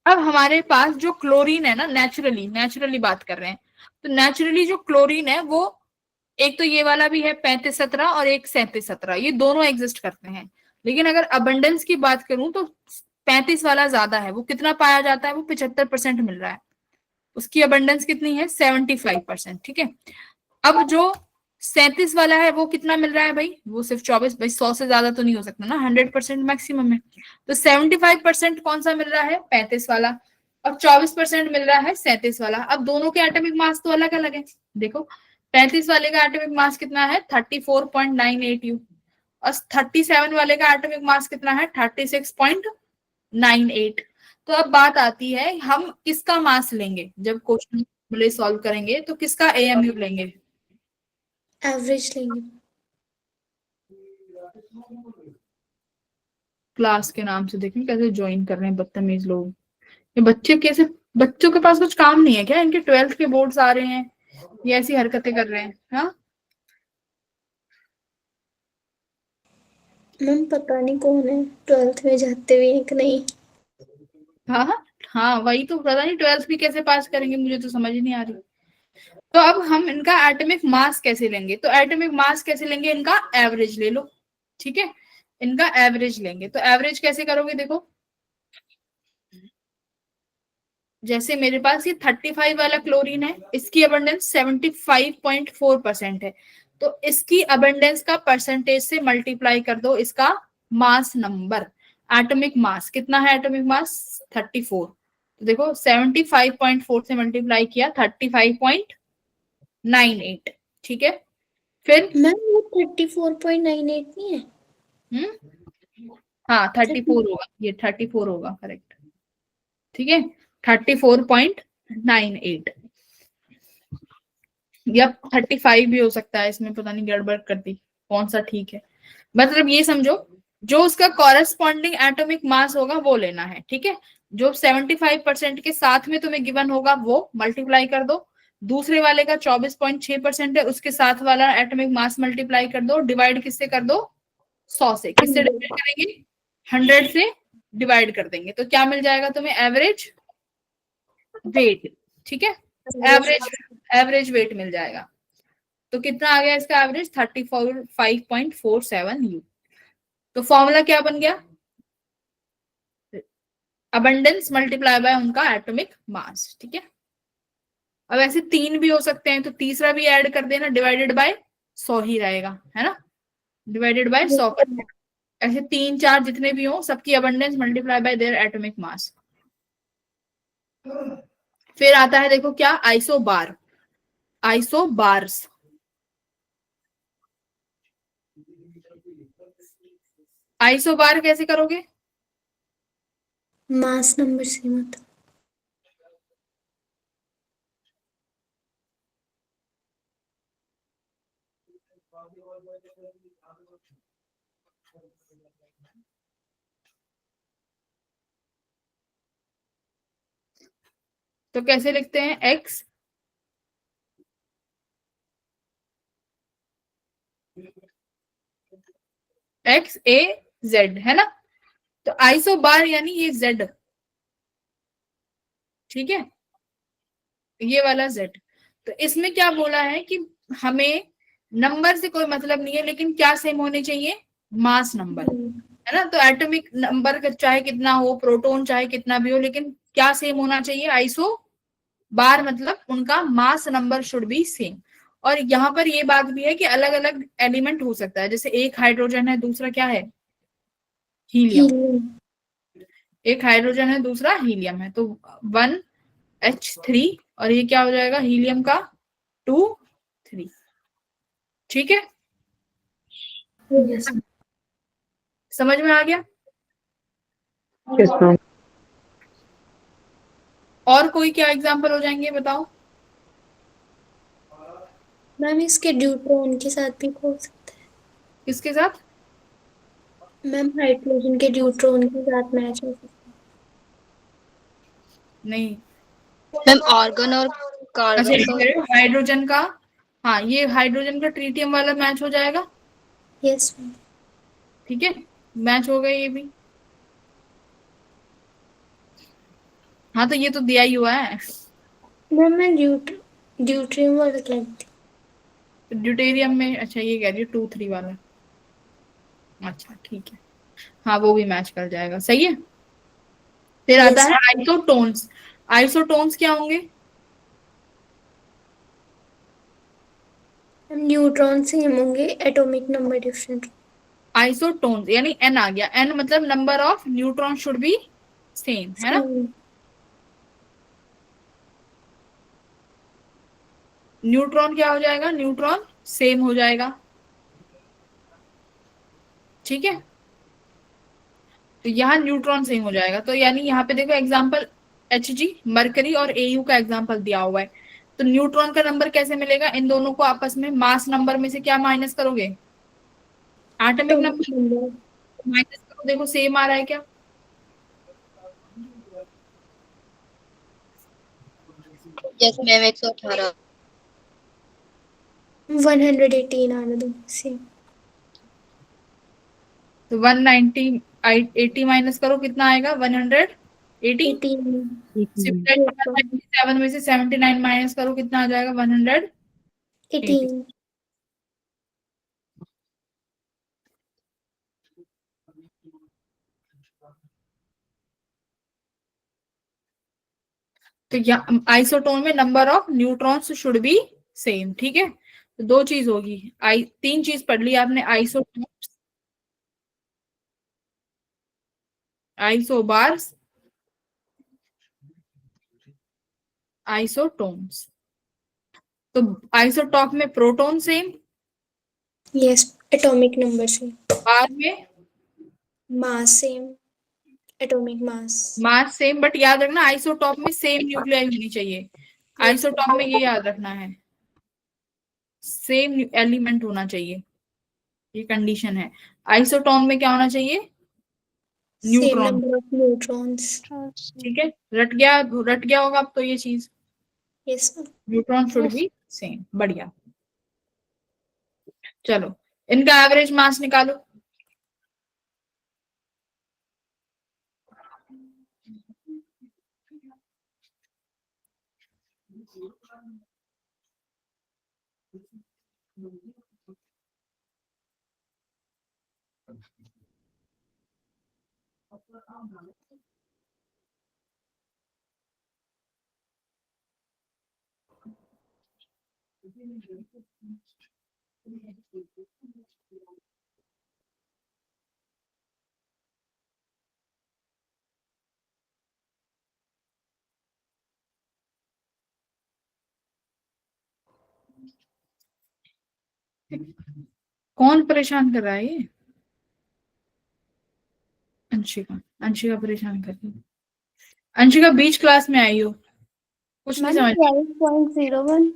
अब हमारे पास जो क्लोरीन है ना, नेचुरली नेचुरली बात कर रहे हैं, तो नेचुरली जो क्लोरीन है वो एक तो ये वाला भी है 35-17 और एक 37-17, ये दोनों एग्जिस्ट करते हैं। लेकिन अगर अबंडेंस की बात करूं तो 35 वाला ज्यादा है, वो कितना पाया जाता है, वो 75% मिल रहा है, उसकी अबंडेंस कितनी है, 75%। ठीक है, अब जो 37 वाला है वो कितना मिल रहा है भाई, वो सिर्फ 24, भाई 100 से ज्यादा तो नहीं हो सकता ना, 100% मैक्सिमम है। तो 75% कौन सा मिल रहा है, 35 वाला, और 24% मिल रहा है 37 वाला। अब दोनों के एटॉमिक मास तो अलग अलग है, देखो 35 वाले का एटॉमिक मास कितना है, 34.98 यू, और 37 वाले का एटॉमिक मास कितना है, 36.98। तो अब बात आती है हम किसका मास लेंगे, जब क्वेश्चन सॉल्व करेंगे तो किसका एएमयू लेंगे, एवरेज लेंगे। क्लास के नाम से देखें कैसे ज्वाइन कर रहे हैं बदतमीज लोग। ये बच्चे कैसे, बच्चों के पास कुछ काम नहीं है क्या, इनके 12th के बोर्ड्स आ रहे हैं, ये ऐसी हरकतें कर रहे हैं। हाँ मैम पता नहीं कौन है, 12th में जाते हुए कि नहीं। हाँ हाँ, हाँ वही तो पता नहीं 12th भी कैसे पास करेंगे, मुझे तो समझ ही नहीं आ रही। तो अब हम इनका एटॉमिक मास कैसे लेंगे, तो एटॉमिक मास कैसे लेंगे, इनका एवरेज ले लो, ठीक है, इनका एवरेज लेंगे। तो एवरेज कैसे करोगे, देखो जैसे मेरे पास ये 35 वाला क्लोरीन है, इसकी अबंडेंस 75.4% है, तो इसकी अबंडेंस का परसेंटेज से मल्टीप्लाई कर दो इसका मास नंबर। एटॉमिक मास कितना है, एटॉमिक मास 34, तो देखो 75.4 से मल्टीप्लाई किया 35.98, ठीक है। फिर मैम वो 34.98 नहीं है? हाँ 34 होगा, ये 34 होगा करेक्ट, ठीक है 34.98 या 35 भी हो सकता है, इसमें पता नहीं गड़बड़ कर दी कौन सा ठीक है। मतलब ये समझो जो उसका कॉरेस्पॉन्डिंग एटॉमिक मास होगा वो लेना है, ठीक है, जो 75% के साथ में तुम्हें गिवन होगा वो मल्टीप्लाई कर दो, दूसरे वाले का 24.6% है उसके साथ वाला एटॉमिक मास मल्टीप्लाई कर दो, डिवाइड किससे कर दो, 100 से। किससे डिवाइड करेंगे, 100 से डिवाइड कर देंगे, तो क्या मिल जाएगा तुम्हें, एवरेज वेट, ठीक है, एवरेज वेट मिल जाएगा। तो कितना आ गया इसका एवरेज, 35.47 यू। तो फॉर्मूला क्या बन गया, अबंडेंस मल्टीप्लाई बाय उनका एटॉमिक मास, ठीक है। अब ऐसे 3 भी हो सकते हैं, तो तीसरा भी ऐड कर देना, डिवाइडेड बाय 100 ही रहेगा, है ना, डिवाइडेड बाय 100 कर देना। ऐसे 3 4 जितने भी हो सबकी abundance multiply by their atomic mass. फिर आता है देखो क्या, आइसोबार, आइसोबार्स, आइसोबार कैसे करोगे, मास नंबर से मत। तो कैसे लिखते हैं, एक्स एक्स ए जेड, है ना, तो आइसोबार यानी ये जेड, ठीक है, ये वाला जेड। तो इसमें क्या बोला है कि हमें नंबर से कोई मतलब नहीं है, लेकिन क्या सेम होने चाहिए, मास नंबर, है ना। तो एटॉमिक नंबर का चाहे कितना हो, प्रोटॉन चाहे कितना भी हो, लेकिन क्या सेम होना चाहिए, आइसो बार मतलब उनका mass number should be same. और यहाँ पर ये बात भी है कि अलग अलग एलिमेंट हो सकता है, जैसे एक हाइड्रोजन है दूसरा क्या है, हीलियम, एक हाइड्रोजन है दूसरा हीलियम है, तो 1H3 और ये क्या हो जाएगा, हीलियम का 2 3, ठीक है, समझ में आ गया। Yes ma'am. और कोई क्या एग्जांपल हो जाएंगे बताओ, मैम इसके ड्यूट्रॉन के साथ भी हो सकता किसके साथ, है। मैम हाइड्रोजन के ड्यूट्रॉन के साथ मैच हो सकता नहीं, मैम ऑर्गन और अच्छा कार्बन ये का। कह रहे हो हाइड्रोजन का, हाँ ये हाइड्रोजन का ट्रीटियम वाला मैच हो जाएगा, है। Yes ma'am. ठीक है, मैच हो गया ये भी, हाँ तो ये तो दिया ही हुआ है, मैम मैं ड्यूट्रियम वाला कहती ड्यूटेरियम में, अच्छा ये कह रही है 2 3 वाला, अच्छा ठीक है, हाँ वो भी मैच कर जाएगा, सही है। फिर हूँ। आता यस है आइसोटोन्स, आइसोटोन्स क्या होंगे, मैम न्यूट्रॉन सेम होंगे, एटॉमिक नंबर डिफरेंट। आइसोटोन्स यानी एन आ गया, एन मतलब number of neutron should be same, है ना, न्यूट्रॉन क्या हो जाएगा, न्यूट्रॉन सेम हो जाएगा, ठीक है, तो यहाँ न्यूट्रॉन सेम हो जाएगा। तो यानी यहाँ पे देखो एग्जांपल Hg मरकरी और Au का एग्जांपल दिया हुआ है, तो न्यूट्रॉन का नंबर कैसे मिलेगा, इन दोनों को आपस में मास नंबर में से क्या माइनस करोगे, atomic atomic number number. Minus करो, देखो सेम आ रहा है क्या, यस मैम 118। 118 आने दो सेम। तो 190 80 माइनस करो कितना आएगा, 118, 80। 18 77 में से 79 माइनस करो, कितना आ जाएगा? 180। 18 तो यहाँ आइसोटोन में number of neutrons should be same. ठीक है, तो दो चीज होगी, तीन चीज पढ़ ली आपने, आइसोबार्स, आइसोटोन्स। तो आइसोटॉप में proton same, yes, atomic number से, बार में mass same, atomic mass. Mass same, but याद रखना आइसोटॉप में सेम न्यूक्लियाई होनी चाहिए। आइसोटॉप में ये याद रखना है, सेम एलिमेंट होना चाहिए, ये कंडीशन है। आइसोटोन में क्या होना चाहिए? Same neutron. Number of neutrons. ठीक है, रट गया होगा अब तो ये चीज, yes. Neutron should be same. बढ़िया, चलो इनका एवरेज मास निकालो। कौन परेशान कर रहा है ये? अंशिका, अंशिका परेशान कर रही है। अंशिका बीच क्लास में आई हो, कुछ नहीं मैम समझ। 12.01।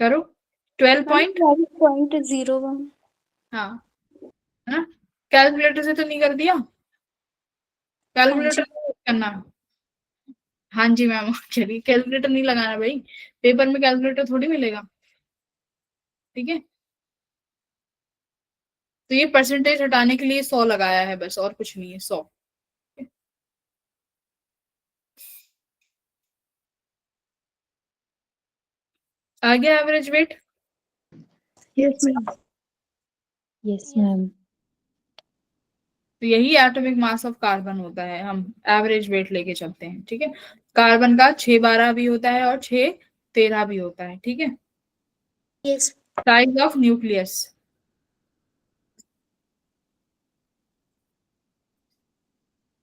करो 12 मैम पॉइंट। 12.01। हाँ, है ना? कैलकुलेटर से तो नहीं कर दिया? हाँ कैलकुलेटर जी। करना। हाँ जी मैम, चलिए कैलकुलेटर नहीं लगाना भाई, पेपर में कैलकुलेटर थोड़ी मिलेगा। ठीक है, तो ये परसेंटेज हटाने के लिए 100 लगाया है बस, और कुछ नहीं है, 100। आ गया average weight? Yes ma'am. Yes ma'am. तो यही एटॉमिक मास ऑफ कार्बन होता है, हम एवरेज वेट लेके चलते हैं। ठीक है, कार्बन का 612 भी होता है और 613 भी होता है। ठीक है, yes. Size of nucleus,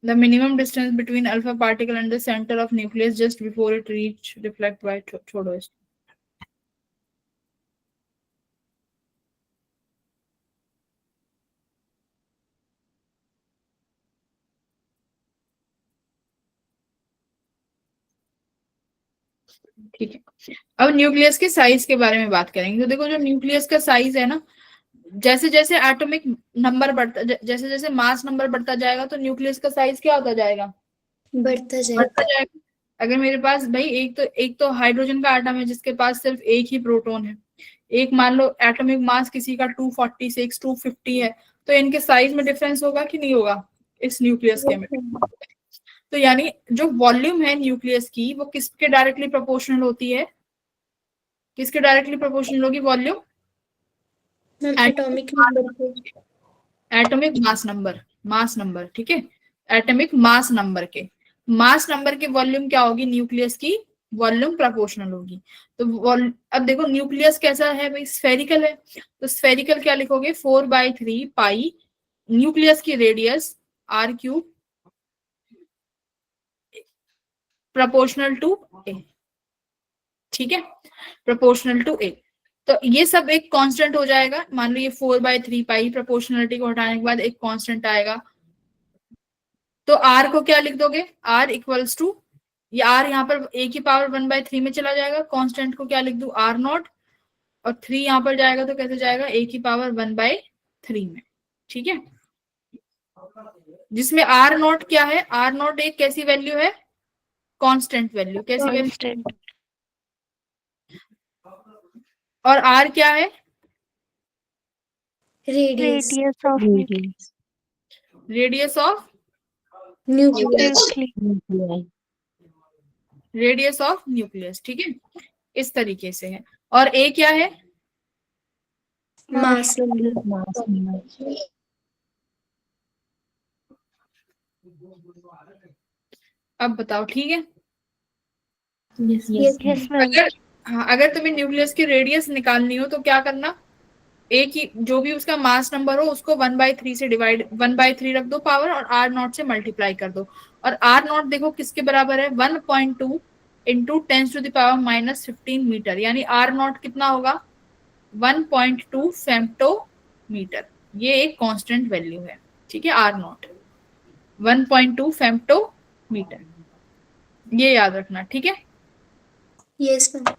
the minimum distance between alpha particle and the center of nucleus just before it reach reflect by छोड़ो इसको। ठीक है, अब न्यूक्लियस के साइज के बारे में बात करेंगे। तो देखो, जो न्यूक्लियस का साइज है ना, जैसे जैसे एटॉमिक नंबर बढ़ता, जैसे जैसे मास नंबर बढ़ता जाएगा, तो न्यूक्लियस का साइज क्या होता जाएगा? बढ़ता बढ़ता जाएगा। जाएगा। अगर मेरे पास भाई एक तो हाइड्रोजन का आटम है जिसके पास सिर्फ एक ही प्रोटॉन है, एक मान लो एटॉमिक मास किसी का 246 250 है, तो इनके साइज में डिफरेंस होगा कि नहीं होगा इस न्यूक्लियस के में? तो यानी जो वॉल्यूम है न्यूक्लियस की, वो किसके डायरेक्टली प्रोपोर्शनल होती है? किसके डायरेक्टली प्रोपोर्शनल होगी वॉल्यूम? मैम एटॉमिक नंबर पे। Atomic mass number. ठीक है, एटॉमिक मास नंबर के, मास नंबर के वॉल्यूम क्या होगी न्यूक्लियस की? वॉल्यूम प्रोपोर्शनल होगी। तो अब देखो न्यूक्लियस कैसा है भाई? स्फेरिकल है, तो स्फेरिकल क्या लिखोगे? 4/3 पाई न्यूक्लियस की रेडियस r³ प्रोपोर्शनल टू ए। ठीक है, प्रोपोर्शनल टू ए। तो ये सब एक कांस्टेंट हो जाएगा। मान लो ये 4/3 पाई, प्रोपोर्शनलिटी को हटाने के बाद एक कांस्टेंट आएगा, तो आर को क्या लिख दोगे? आर इक्वल्स टू, ये आर यहाँ पर ए की पावर 1/3 में चला जाएगा, कांस्टेंट को क्या लिख दू? r0, और 3 यहाँ पर जाएगा तो कैसे जाएगा? ए की पावर 1/3 में। ठीक है, जिसमें r0 क्या है? r0 एक कैसी वैल्यू है? Constant value. कैसी वैल्यू? और r क्या है? Radius. Radius. Radius of nucleus, ठीक है, इस तरीके से है। और ए क्या है? मास अब बताओ, ठीक है। Yes, yes. Yes ma'am. अगर हाँ, अगर तुम्हें न्यूक्लियस की रेडियस निकालनी हो तो क्या करना, एक ही जो भी उसका मास नंबर हो उसको 1/3 से डिवाइड, 1/3 रख दो पावर और R0 से मल्टीप्लाई कर दो। और R0 देखो किसके बराबर है, 1.2 इंटू 10⁻⁻15 मीटर, यानी R0 कितना होगा, 1.2 फेम्टोमीटर। ये एक कांस्टेंट वैल्यू है, ठीक है, R0 1.2 फेम्टोमीटर, ये याद रखना, ठीक है। Yes ma'am.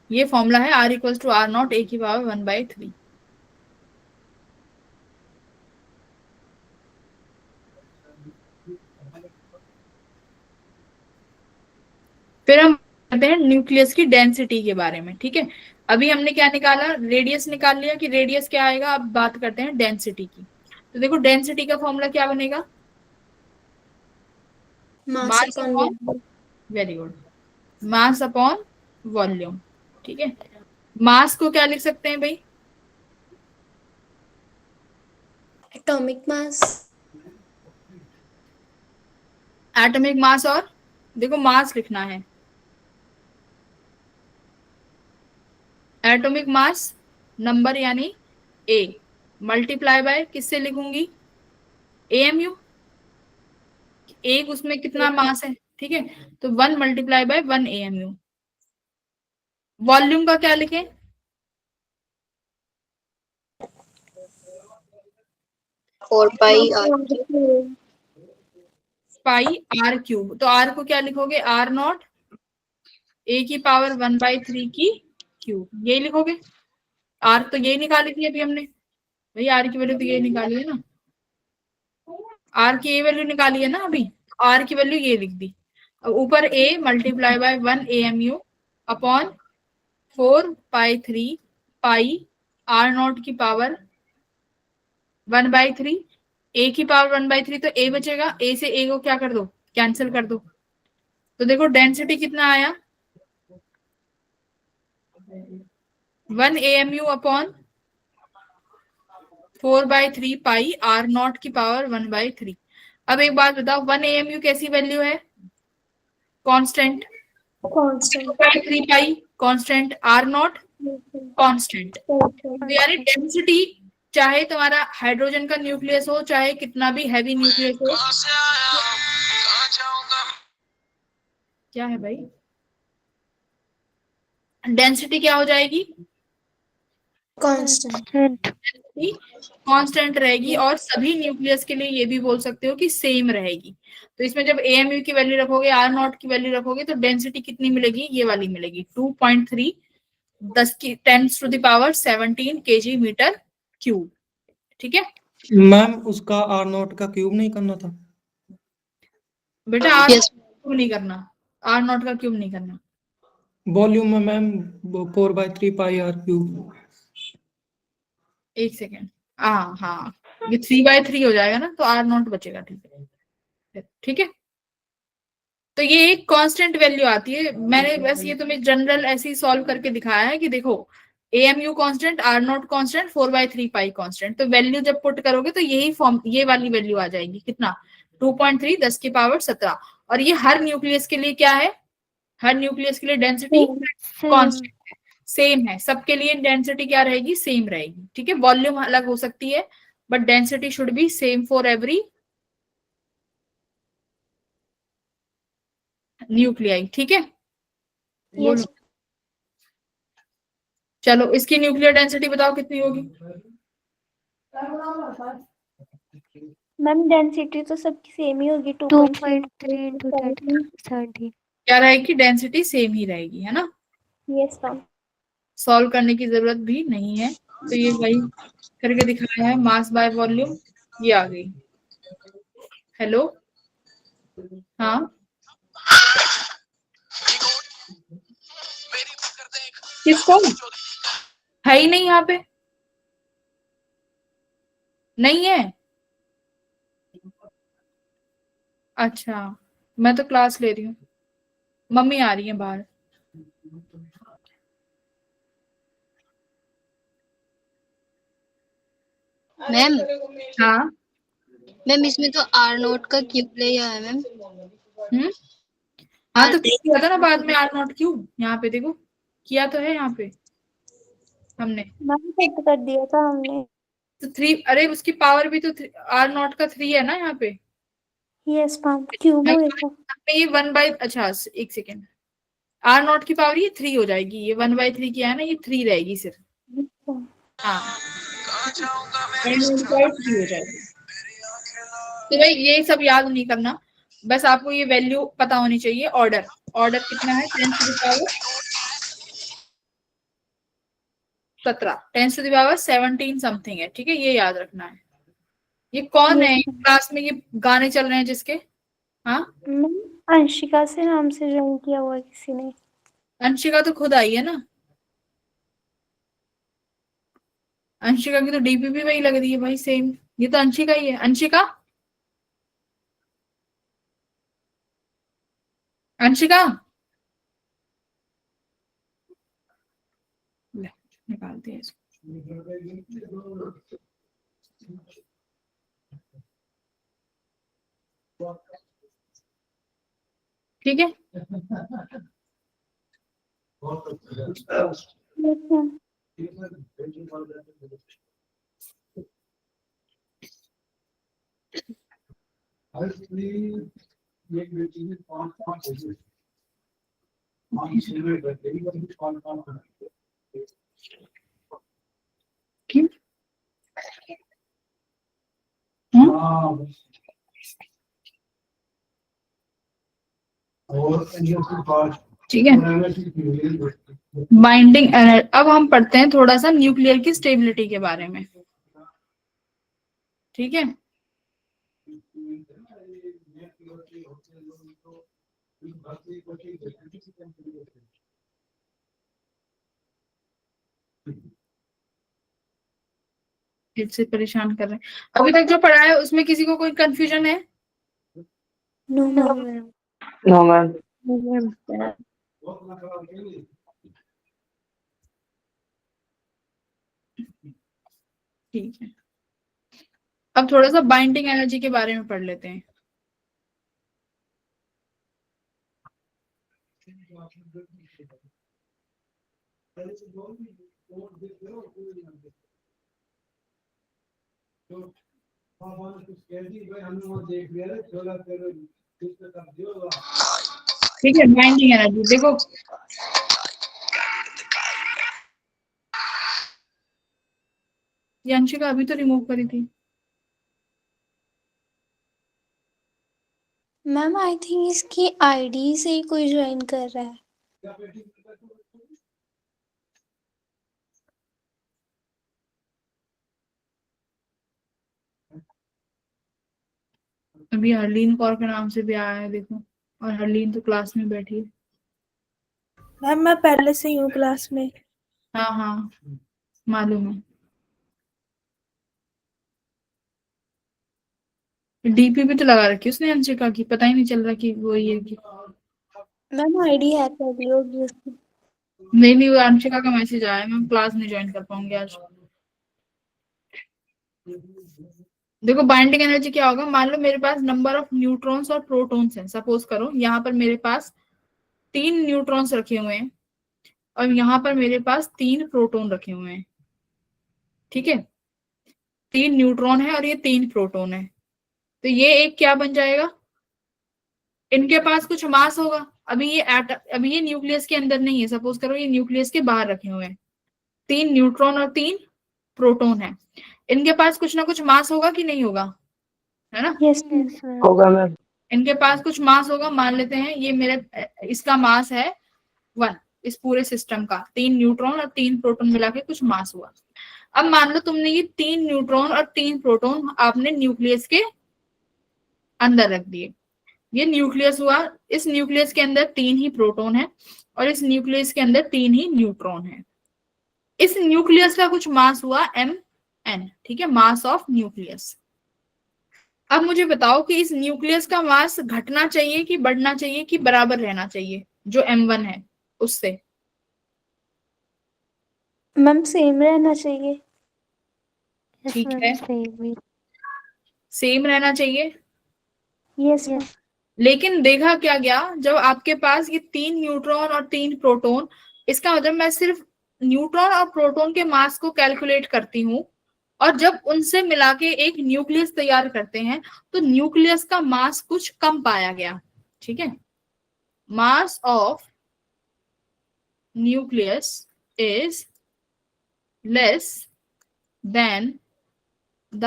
ये फॉर्मूला है R = R0 A की पावर 1/3। फिर हम करते हैं न्यूक्लियस की डेंसिटी के बारे में, ठीक है। अभी हमने क्या निकाला, रेडियस निकाल लिया कि रेडियस क्या आएगा, अब बात करते हैं डेंसिटी की। तो देखो डेंसिटी का फॉर्मूला क्या बनेगा, mass mass upon upon, very good, mass upon volume, ठीक है। मास को क्या लिख सकते हैं भाई, एटॉमिक मास। एटॉमिक मास, और देखो मास लिखना है, एटॉमिक मास नंबर यानी ए, मल्टीप्लाई बाय किससे लिखूंगी, AMU, एक उसमें कितना मास है, ठीक है, तो 1 × 1 AMU। वॉल्यूम का क्या लिखें, फोर पाई पाई R³ तो R को क्या लिखोगे, R0 A की पावर 1/3 की क्यूब, ये लिखोगे। R तो ये निकाली थी अभी हमने, भाई R की वैल्यू तो ये निकाली है ना, R की ये वैल्यू निकाली है ना अभी, R की वैल्यू ये लिख दी। अब ऊपर A × 1 AMU upon 4π3 pi R0 की पावर 1/3, A की पावर 1/3, तो A बचेगा, A से A को क्या कर दो, कैंसिल कर दो। तो देखो डेंसिटी कितना आया, 1 AMU अपॉन 4/3 पाई R0 की पावर 1/3। अब एक बात बताओ, 1 AMU कैसी वैल्यू है, कांस्टेंट, 3 पाई कांस्टेंट, R0 कांस्टेंट। तो यानी डेंसिटी, चाहे तुम्हारा हाइड्रोजन का न्यूक्लियस हो, चाहे कितना भी हैवी न्यूक्लियस हो, क्या है भाई, डेंसिटी क्या हो जाएगी, कांस्टेंट। कांस्टेंट रहेगी। और सभी न्यूक्लियस के लिए ये भी बोल सकते हो कि सेम रहेगी। तो इसमें जब AMU की वैल्यू रखोगे, R0 की वैल्यू रखोगे, तो डेंसिटी कितनी मिलेगी, ये वाली मिलेगी, 2.3 10⁻17 kg मीटर क्यूब, ठीक है। मैम उसका R0 का क्यूब नहीं करना था, बेटा R0 क्यूब नहीं करना, R0 का क्यूब नहीं करना, वॉल्यूम में मैम 4/3 पाई R³ एक सेकेंड, हाँ हाँ, ये 3/3 हो जाएगा ना, तो R0 बचेगा, ठीक है, ठीक है। तो ये एक कांस्टेंट वैल्यू आती है, मैंने बस ये तुम्हें जनरल ऐसे ही सॉल्व करके दिखाया है कि देखो AMU कांस्टेंट, R0 कांस्टेंट, 4/3 पाई कांस्टेंट, तो वैल्यू जब पुट करोगे तो यही फॉर्म, ये वाली वैल्यू आ जाएगी, कितना, 2.3 10⁻17। और ये हर न्यूक्लियस के लिए क्या है, हर न्यूक्लियस के लिए डेंसिटी कांस्टेंट है, सेम है, सबके लिए डेंसिटी क्या रहेगी, सेम रहेगी, ठीक है। वॉल्यूम अलग हो सकती है but density should be same for every nuclei, ठीक है। यस चलो इसकी न्यूक्लियर डेंसिटी बताओ कितनी होगी, मैम डेंसिटी तो सबकी सेम ही होगी, 2.3 into 10⁻17। क्या रहेगी, डेंसिटी सेम ही रहेगी, है ना, यस मैम। सॉल्व करने की जरूरत भी नहीं है। तो ये वही करके दिखाया है, मास बाय वॉल्यूम, ये आ गई। हेलो, हाँ किसको, है ही नहीं यहाँ पे, नहीं है, अच्छा, मैं तो क्लास ले रही हूँ, मम्मी आ रही है बाहर। मैम हाँ मैम इसमें तो आर नोट का क्यूब लिया है मैम। हाँ तो किया था ना बाद में आर नॉट क्यूब, यहाँ पे देखो किया तो है यहाँ पे हमने। मैम फिट कर दिया था हमने। तो 3, अरे उसकी पावर भी तो आर नॉट का 3 है ना यहाँ पे। यस मैम, क्यूब होएगा। ये 1/, अच्छा एक सेकेंड, आर नॉट की पावर ये 3 हो जाएगी, ये 1/3 की है ना, ये 3 रहेगी सिर्फ। हाँ 1/3 हो जाएगी। तो भाई ये सब याद नहीं करना, बस आपको ये वैल्यू पता होनी चाहिए। ऑर्डर कितना है, 10⁻17 समथिंग है, ठीक है, ये याद रखना है। ये कौन है क्लास में, ये गाने चल रहे हैं जिसके? हाँ मैम अंशिका से नाम से ज्वाइन किया हुआ है किसी ने। अंशिका तो खुद आई है ना, अंशिका की तो डीपी भी वही लग रही है भाई, सेम। ये तो अंशिका ही है। अंशिका, अंशिका ले, निकालते हैं इसको। ठीक है, क्यों? ठीक है, बाइंडिंग एनर्जी। अब हम पढ़ते हैं थोड़ा सा न्यूक्लियर की स्टेबिलिटी के बारे में, ठीक है। इससे परेशान कर रहे हैं अभी तक जो पढ़ा है, उसमें किसी को कोई कंफ्यूजन है? No ma'am. No ma'am. ठीक है, अब थोड़ा सा बाइंडिंग एनर्जी के बारे में पढ़ लेते हैं। ठीक है, बाइंडिंग एनर्जी देखो, ये अंशिका अभी तो रिमूव करी थी। मैम आई थिंक इसकी आईडी से ही कोई ज्वाइन कर रहा है। अभी हरलीन कौर के नाम से भी आया है देखो, और हरलीन तो क्लास में बैठी है। मैम मैं पहले से ही हूँ क्लास में। हाँ हाँ मालूम है। डीपी भी तो लगा रखी है उसने अंशिका की, पता ही नहीं चल रहा कि वो ये की। मैम आईडी हैक कर दी होगी उसकी। नहीं वो अंशिका का मैसेज आया है, मैं क्लास नहीं ज्वाइन कर पाऊंगी आज। देखो बाइंडिंग एनर्जी क्या होगा, मान लो मेरे पास नंबर ऑफ न्यूट्रॉन्स और प्रोटॉन्स हैं। सपोज करो यहाँ पर मेरे पास 3 न्यूट्रॉन्स रखे हुए हैं और यहाँ पर मेरे पास 3 प्रोटॉन रखे हुए हैं, ठीक है। 3 न्यूट्रॉन है और ये 3 प्रोटॉन है, तो ये एक क्या बन जाएगा, इनके पास कुछ मास होगा। अभी ये न्यूक्लियस के अंदर नहीं है, सपोज करो ये न्यूक्लियस के बाहर रखे हुए हैं। 3 न्यूट्रॉन और 3 प्रोटॉन है, इनके पास कुछ ना कुछ मास होगा कि नहीं होगा, है ना? यस होगा मैम। इनके पास कुछ मास होगा, मान लेते हैं ये मेरे इसका मास है 1, इस पूरे सिस्टम का 3 न्यूट्रॉन और 3 प्रोटॉन मिला के कुछ मास हुआ। अब मान लो तुमने ये 3 न्यूट्रॉन और 3 प्रोटॉन आपने न्यूक्लियस के अंदर रख दिए, ये न्यूक्लियस हुआ। इस न्यूक्लियस के अंदर 3 ही प्रोटॉन है और इस न्यूक्लियस के अंदर 3 ही न्यूट्रॉन है। इस न्यूक्लियस का कुछ मास हुआ mn, ठीक है, मास ऑफ न्यूक्लियस। अब मुझे बताओ कि इस न्यूक्लियस का मास घटना चाहिए कि बढ़ना चाहिए कि बराबर रहना चाहिए जो m1 है उससे? मैम सेम रहना चाहिए। ठीक है, सेम रहना चाहिए। Yes ma'am. लेकिन देखा क्या गया, जब आपके पास ये 3 न्यूट्रॉन और 3 प्रोटॉन, इसका मतलब मैं सिर्फ न्यूट्रॉन और प्रोटॉन के मास को कैलकुलेट करती हूँ, और जब उनसे मिला के एक न्यूक्लियस तैयार करते हैं तो न्यूक्लियस का मास कुछ कम पाया गया। ठीक है, mass of nucleus is less than the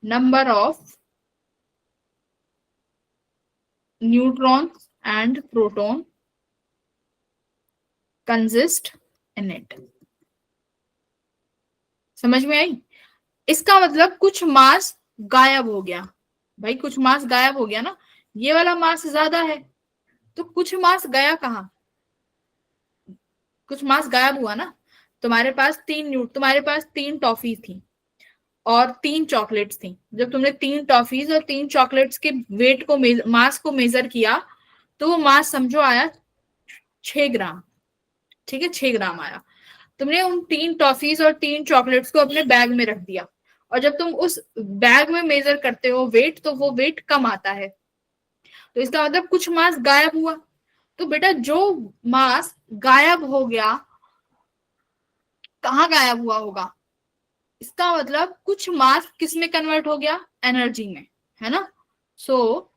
number of neutron and proton consist in it. समझ में आई? इसका मतलब कुछ मास गायब हो गया। भाई कुछ मास गायब हो गया ना, ये वाला मास ज्यादा है, तो कुछ मास गया कहाँ? कुछ मास गायब हुआ ना। तुम्हारे पास 3 टॉफी थी और 3 चॉकलेट्स थी। जब तुमने 3 टॉफीज और 3 चॉकलेट्स के वेट को मास को मेजर किया, तो वो मास समझो आया 6 ग्राम। ठीक है, 6 ग्राम आया। तुमने उन 3 टॉफीज और 3 चॉकलेट्स को अपने बैग में रख दिया, और जब तुम उस बैग में मेजर करते हो वेट, तो वो वेट कम आता है। तो इसका मतलब कुछ मास गायब हुआ। तो बेटा जो मास गायब हो गया, कहाँ गायब हुआ होगा? इसका मतलब कुछ मास किस में कन्वर्ट हो गया? एनर्जी में, है ना। So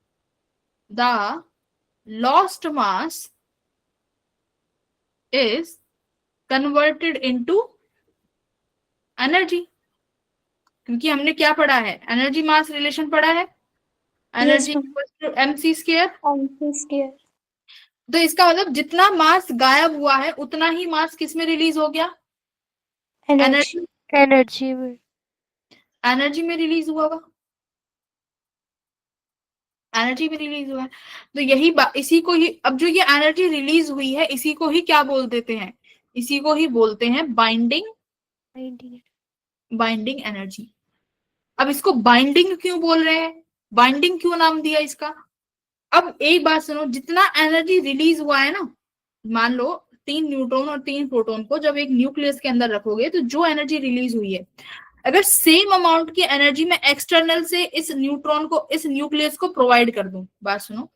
the lost mass is converted into energy. क्योंकि हमने क्या पढ़ा है? एनर्जी मास रिलेशन पढ़ा है, yes energy ma'am. mc square. Square. तो इसका मतलब जितना मास गायब हुआ है उतना ही मास किस में रिलीज हो गया? एनर्जी। एनर्जी, एनर्जी में। एनर्जी में रिलीज हुआ होगा, एनर्जी में रिलीज हुआ है। तो यही बात, इसी को ही, अब जो ये एनर्जी रिलीज हुई है इसी को ही क्या बोल देते हैं? इसी को ही बोलते हैं बाइंडिंग, बाइंडिंग एनर्जी। अब इसको बाइंडिंग क्यों बोल रहे हैं, बाइंडिंग क्यों नाम दिया इसका? अब एक बात सुनो, जितना एनर्जी रिलीज हुआ है ना, मान लो 3 न्यूट्रॉन और 3 प्रोटॉन को जब एक न्यूक्लियस के अंदर रखोगे, तो जो एनर्जी रिलीज हुई है, अगर सेम अमाउंट की एनर्जी मैं एक्सटर्नल से इस न्यूट्रॉन को, इस न्यूक्लियस को प्रोवाइड कर दूं, बात सुनो,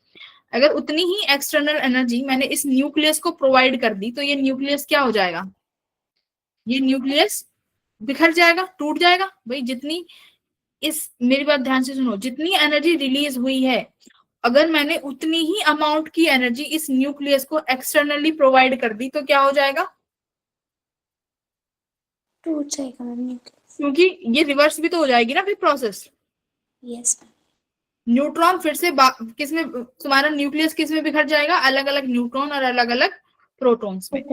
अगर उतनी ही एक्सटर्नल एनर्जी मैंने इस न्यूक्लियस को प्रोवाइड कर दी, तो ये न्यूक्लियस क्या हो जाएगा? ये न्यूक्लियस बिखर जाएगा, टूट जाएगा। भाई जितनी, इस मेरी बात ध्यान से सुनो, जितनी एनर्जी रिलीज हुई है, अगर मैंने उतनी ही अमाउंट की एनर्जी इस न्यूक्लियस को एक्सटर्नली प्रोवाइड कर दी, तो क्या हो जाएगा? टूट जाएगा मैम न्यूक्लियस। क्योंकि ये रिवर्स भी तो हो जाएगी ना फिर प्रोसेस। Yes ma'am. न्यूट्रॉन फिर से किसमें, तुम्हारा न्यूक्लियस किसमें बिखर जाएगा? अलग अलग न्यूट्रॉन और अलग अलग प्रोटॉन्स में।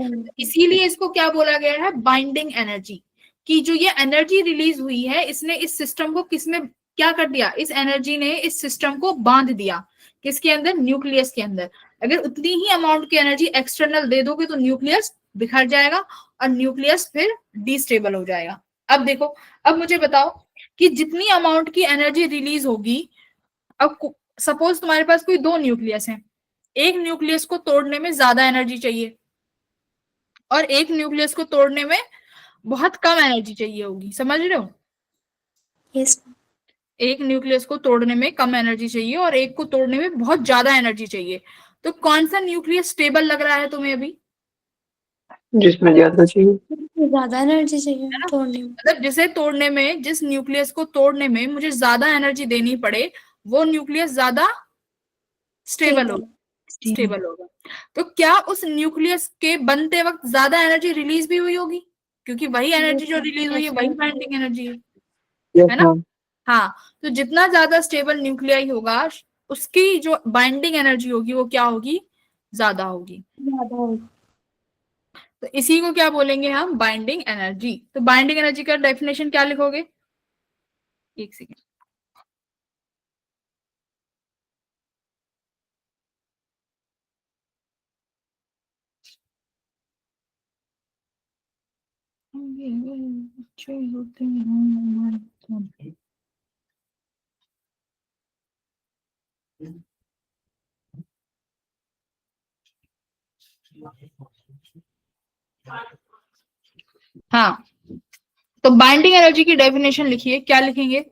इसीलिए इसको क्या बोला गया है? Binding energy. कि जो ये एनर्जी रिलीज हुई है, इसने इस सिस्टम को किसमें क्या कर दिया? इस एनर्जी ने इस सिस्टम को बांध दिया। किसके अंदर? न्यूक्लियस के अंदर। अगर उतनी ही अमाउंट की एनर्जी एक्सटर्नल दे दोगे तो न्यूक्लियस बिखर जाएगा और न्यूक्लियस फिर डिस्टेबल हो जाएगा। अब देखो, अब मुझे बताओ कि जितनी अमाउंट की एनर्जी रिलीज होगी, अब सपोज तुम्हारे पास कोई 2 न्यूक्लियस हैं, एक न्यूक्लियस को तोड़ने में ज्यादा एनर्जी चाहिए और एक न्यूक्लियस को तोड़ने में बहुत कम एनर्जी चाहिए होगी, समझ रहे हो? Yes ma'am. एक न्यूक्लियस को तोड़ने में कम एनर्जी चाहिए और एक को तोड़ने में बहुत ज्यादा एनर्जी चाहिए। तो कौन सा न्यूक्लियस स्टेबल लग रहा है तुम्हें अभी? जिसमें ज्यादा चाहिए। ज्यादा एनर्जी चाहिए है ना, तोड़ने में। मतलब जिसे तोड़ने में, जिस न्यूक्लियस को तोड़ने में मुझे ज्यादा एनर्जी देनी पड़े, वो न्यूक्लियस ज्यादा स्टेबल स्टेबल। होगा, स्टेबल होगा। तो क्या उस न्यूक्लियस के बनते वक्त ज्यादा एनर्जी रिलीज भी हुई होगी? क्योंकि वही एनर्जी जो रिलीज हुई है वही बाइंडिंग एनर्जी यस है ना। मैम। हाँ, तो जितना ज्यादा स्टेबल न्यूक्लियाई होगा, उसकी जो बाइंडिंग एनर्जी होगी वो क्या होगी? ज्यादा होगी। ज्यादा होगा। तो इसी को क्या बोलेंगे हम? Binding energy. तो बाइंडिंग एनर्जी का डेफिनेशन क्या लिखोगे? एक सेकेंड। अच्छे होते हैं। हाँ, तो बाइंडिंग एनर्जी की डेफिनेशन लिखिए, क्या लिखेंगे?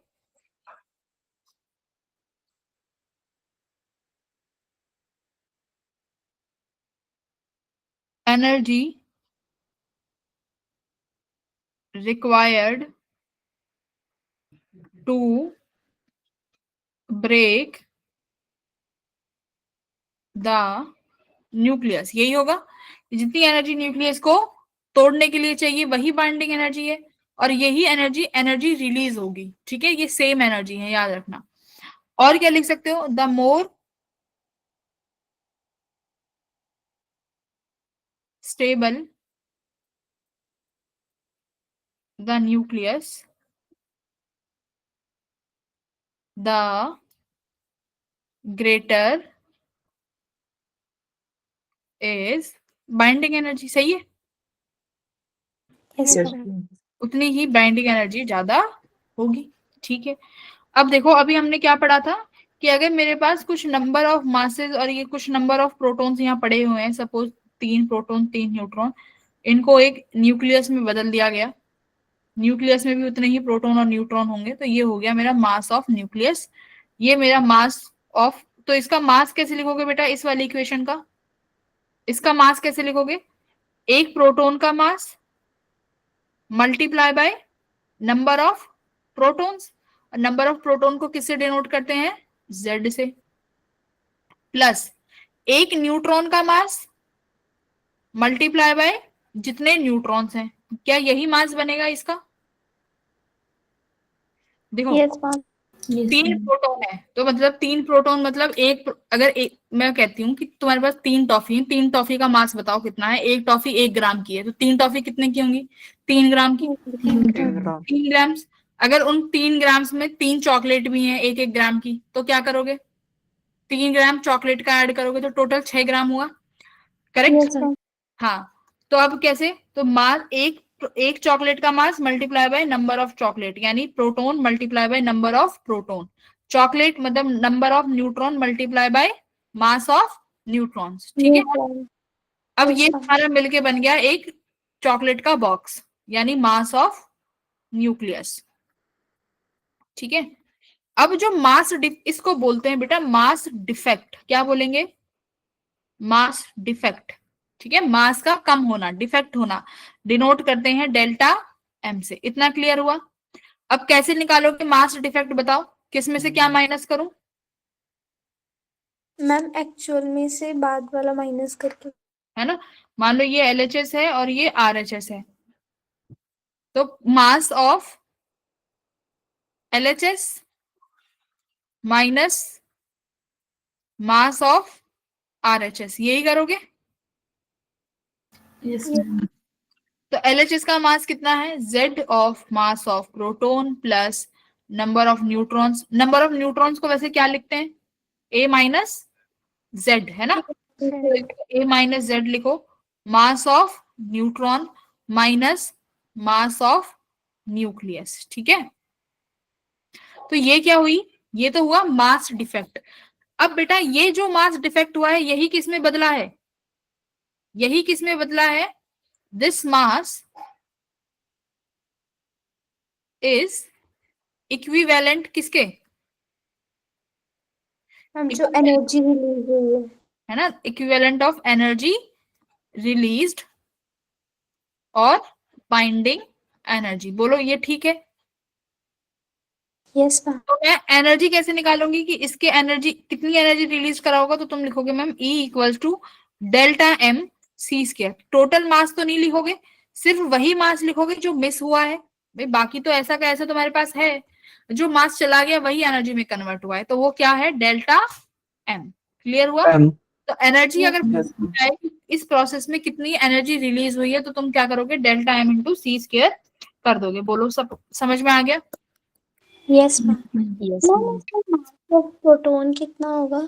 Energy required to break the nucleus, यही होगा। जितनी एनर्जी न्यूक्लियस को तोड़ने के लिए चाहिए वही बाइंडिंग एनर्जी है, और यही एनर्जी एनर्जी रिलीज होगी। ठीक है, ये सेम एनर्जी है, याद रखना। और क्या लिख सकते हो? The more stable the nucleus the greater is binding energy. सही है, यस यस मैम। उतनी ही बाइंडिंग एनर्जी ज्यादा होगी। ठीक है, अब देखो, अभी हमने क्या पढ़ा था कि अगर मेरे पास कुछ नंबर ऑफ मासेस और ये कुछ नंबर ऑफ प्रोटॉन्स यहाँ पड़े हुए हैं, सपोज 3 प्रोटॉन 3 न्यूट्रॉन, इनको एक न्यूक्लियस में बदल दिया गया, न्यूक्लियस में भी उतने ही प्रोटॉन और न्यूट्रॉन होंगे, तो ये हो गया मेरा मास ऑफ न्यूक्लियस, ये मेरा मास ऑफ। तो इसका मास कैसे लिखोगे बेटा इस वाली इक्वेशन का? इसका मास कैसे लिखोगे? एक प्रोटॉन का mass multiply by number of protons, और नंबर ऑफ प्रोटॉन को किससे डिनोट करते हैं? Z से, प्लस एक न्यूट्रॉन का मास मल्टीप्लाई बाय जितने न्यूट्रॉन्स हैं। क्या यही मास बनेगा इसका? देखो, यस मैम। 3 प्रोटॉन है तो मतलब 3 प्रोटॉन मतलब एक, अगर एक मैं कहती हूँ कि तुम्हारे पास 3 टॉफी है, 3 टॉफी का मास बताओ कितना है? एक टॉफी 1 ग्राम की है, तो 3 टॉफी कितने की होंगी? 3 ग्राम की। 3 ग्राम्स। अगर उन 3 ग्राम्स में 3 चॉकलेट भी हैं 1-1 ग्राम की, तो क्या करोगे? 3 ग्राम चॉकलेट का ऐड करोगे तो टोटल 6 ग्राम हुआ। करेक्ट? Yes ma'am. हाँ, तो अब कैसे? तो मास एक चॉकलेट का mass multiply by number of chocolate, यानी proton multiply by number of proton. Chocolate मतलब number of neutron multiply by mass of neutrons. ठीक है, अब ये हमारा मिलके बन गया एक चॉकलेट का बॉक्स, यानी मास ऑफ न्यूक्लियस। ठीक है, अब जो मास इसको बोलते हैं बेटा मास डिफेक्ट। क्या बोलेंगे? Mass defect. ठीक है, मास का कम होना, डिफेक्ट होना, डिनोट करते हैं डेल्टा एम से। इतना क्लियर हुआ? अब कैसे निकालोगे मास डिफेक्ट बताओ, किस में से क्या माइनस करूं? मैम एक्चुअल में से बाद वाला माइनस करके। है ना, मान लो ये LHS है और ये RHS है, तो mass of LHS minus mass of RHS, यही करोगे? यस तो LHS का मास कितना है? Z of mass of proton plus number of neutrons. Number of neutrons को वैसे क्या लिखते हैं? A माइनस Z, है ना, तो A माइनस Z लिखो। मास of neutron minus mass of nucleus. ठीक है, तो ये क्या हुई? ये तो हुआ मास डिफेक्ट। अब बेटा ये जो मास डिफेक्ट हुआ है यही किस में बदला है? यही किस में बदला है? दिस मास इज इक्विवेलेंट किसके? मैम जो एनर्जी रिलीज हुई है ना, इक्विवेलेंट ऑफ एनर्जी रिलीज्ड और बाइंडिंग एनर्जी। बोलो ये ठीक है? Yes ma'am. तो मैं एनर्जी कैसे निकालूंगी कि इसके एनर्जी कितनी एनर्जी रिलीज करा होगा? तो तुम लिखोगे ma'am E equals to delta M C square. Total mass तो नहीं लिखोगे, सिर्फ वही मास लिखोगे जो मिस हुआ है। भाई बाकी तो ऐसा का ऐसा तुम्हारे पास है, जो मास चला गया वही एनर्जी में कन्वर्ट हुआ है, तो वो क्या है? Delta M। क्लियर हुआ? तो एनर्जी अगर इस प्रोसेस में कितनी एनर्जी रिलीज हुई है तो तुम क्या करोगे? Delta M into C square कर दोगे। बोलो सब समझ में आ गया? Yes ma'am. यस मैम इसका मास ऑफ प्रोटॉन कितना होगा?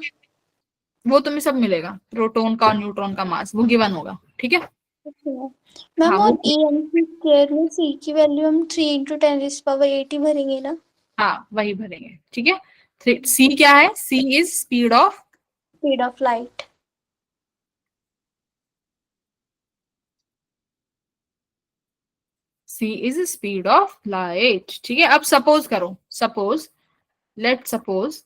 वो तुम्हें सब मिलेगा, प्रोटॉन का न्यूट्रॉन का मास, वो गिवन होगा। ठीक है, मैम हाँ और वो, EMC स्क्वायर में C की वैल्यू हम 3 × 10⁸ ही भरेंगे ना? हाँ वही भरेंगे। ठीक है, C क्या है? C is speed of speed of light. c is speed of light। ठीक है, अब सपोज करो, suppose let suppose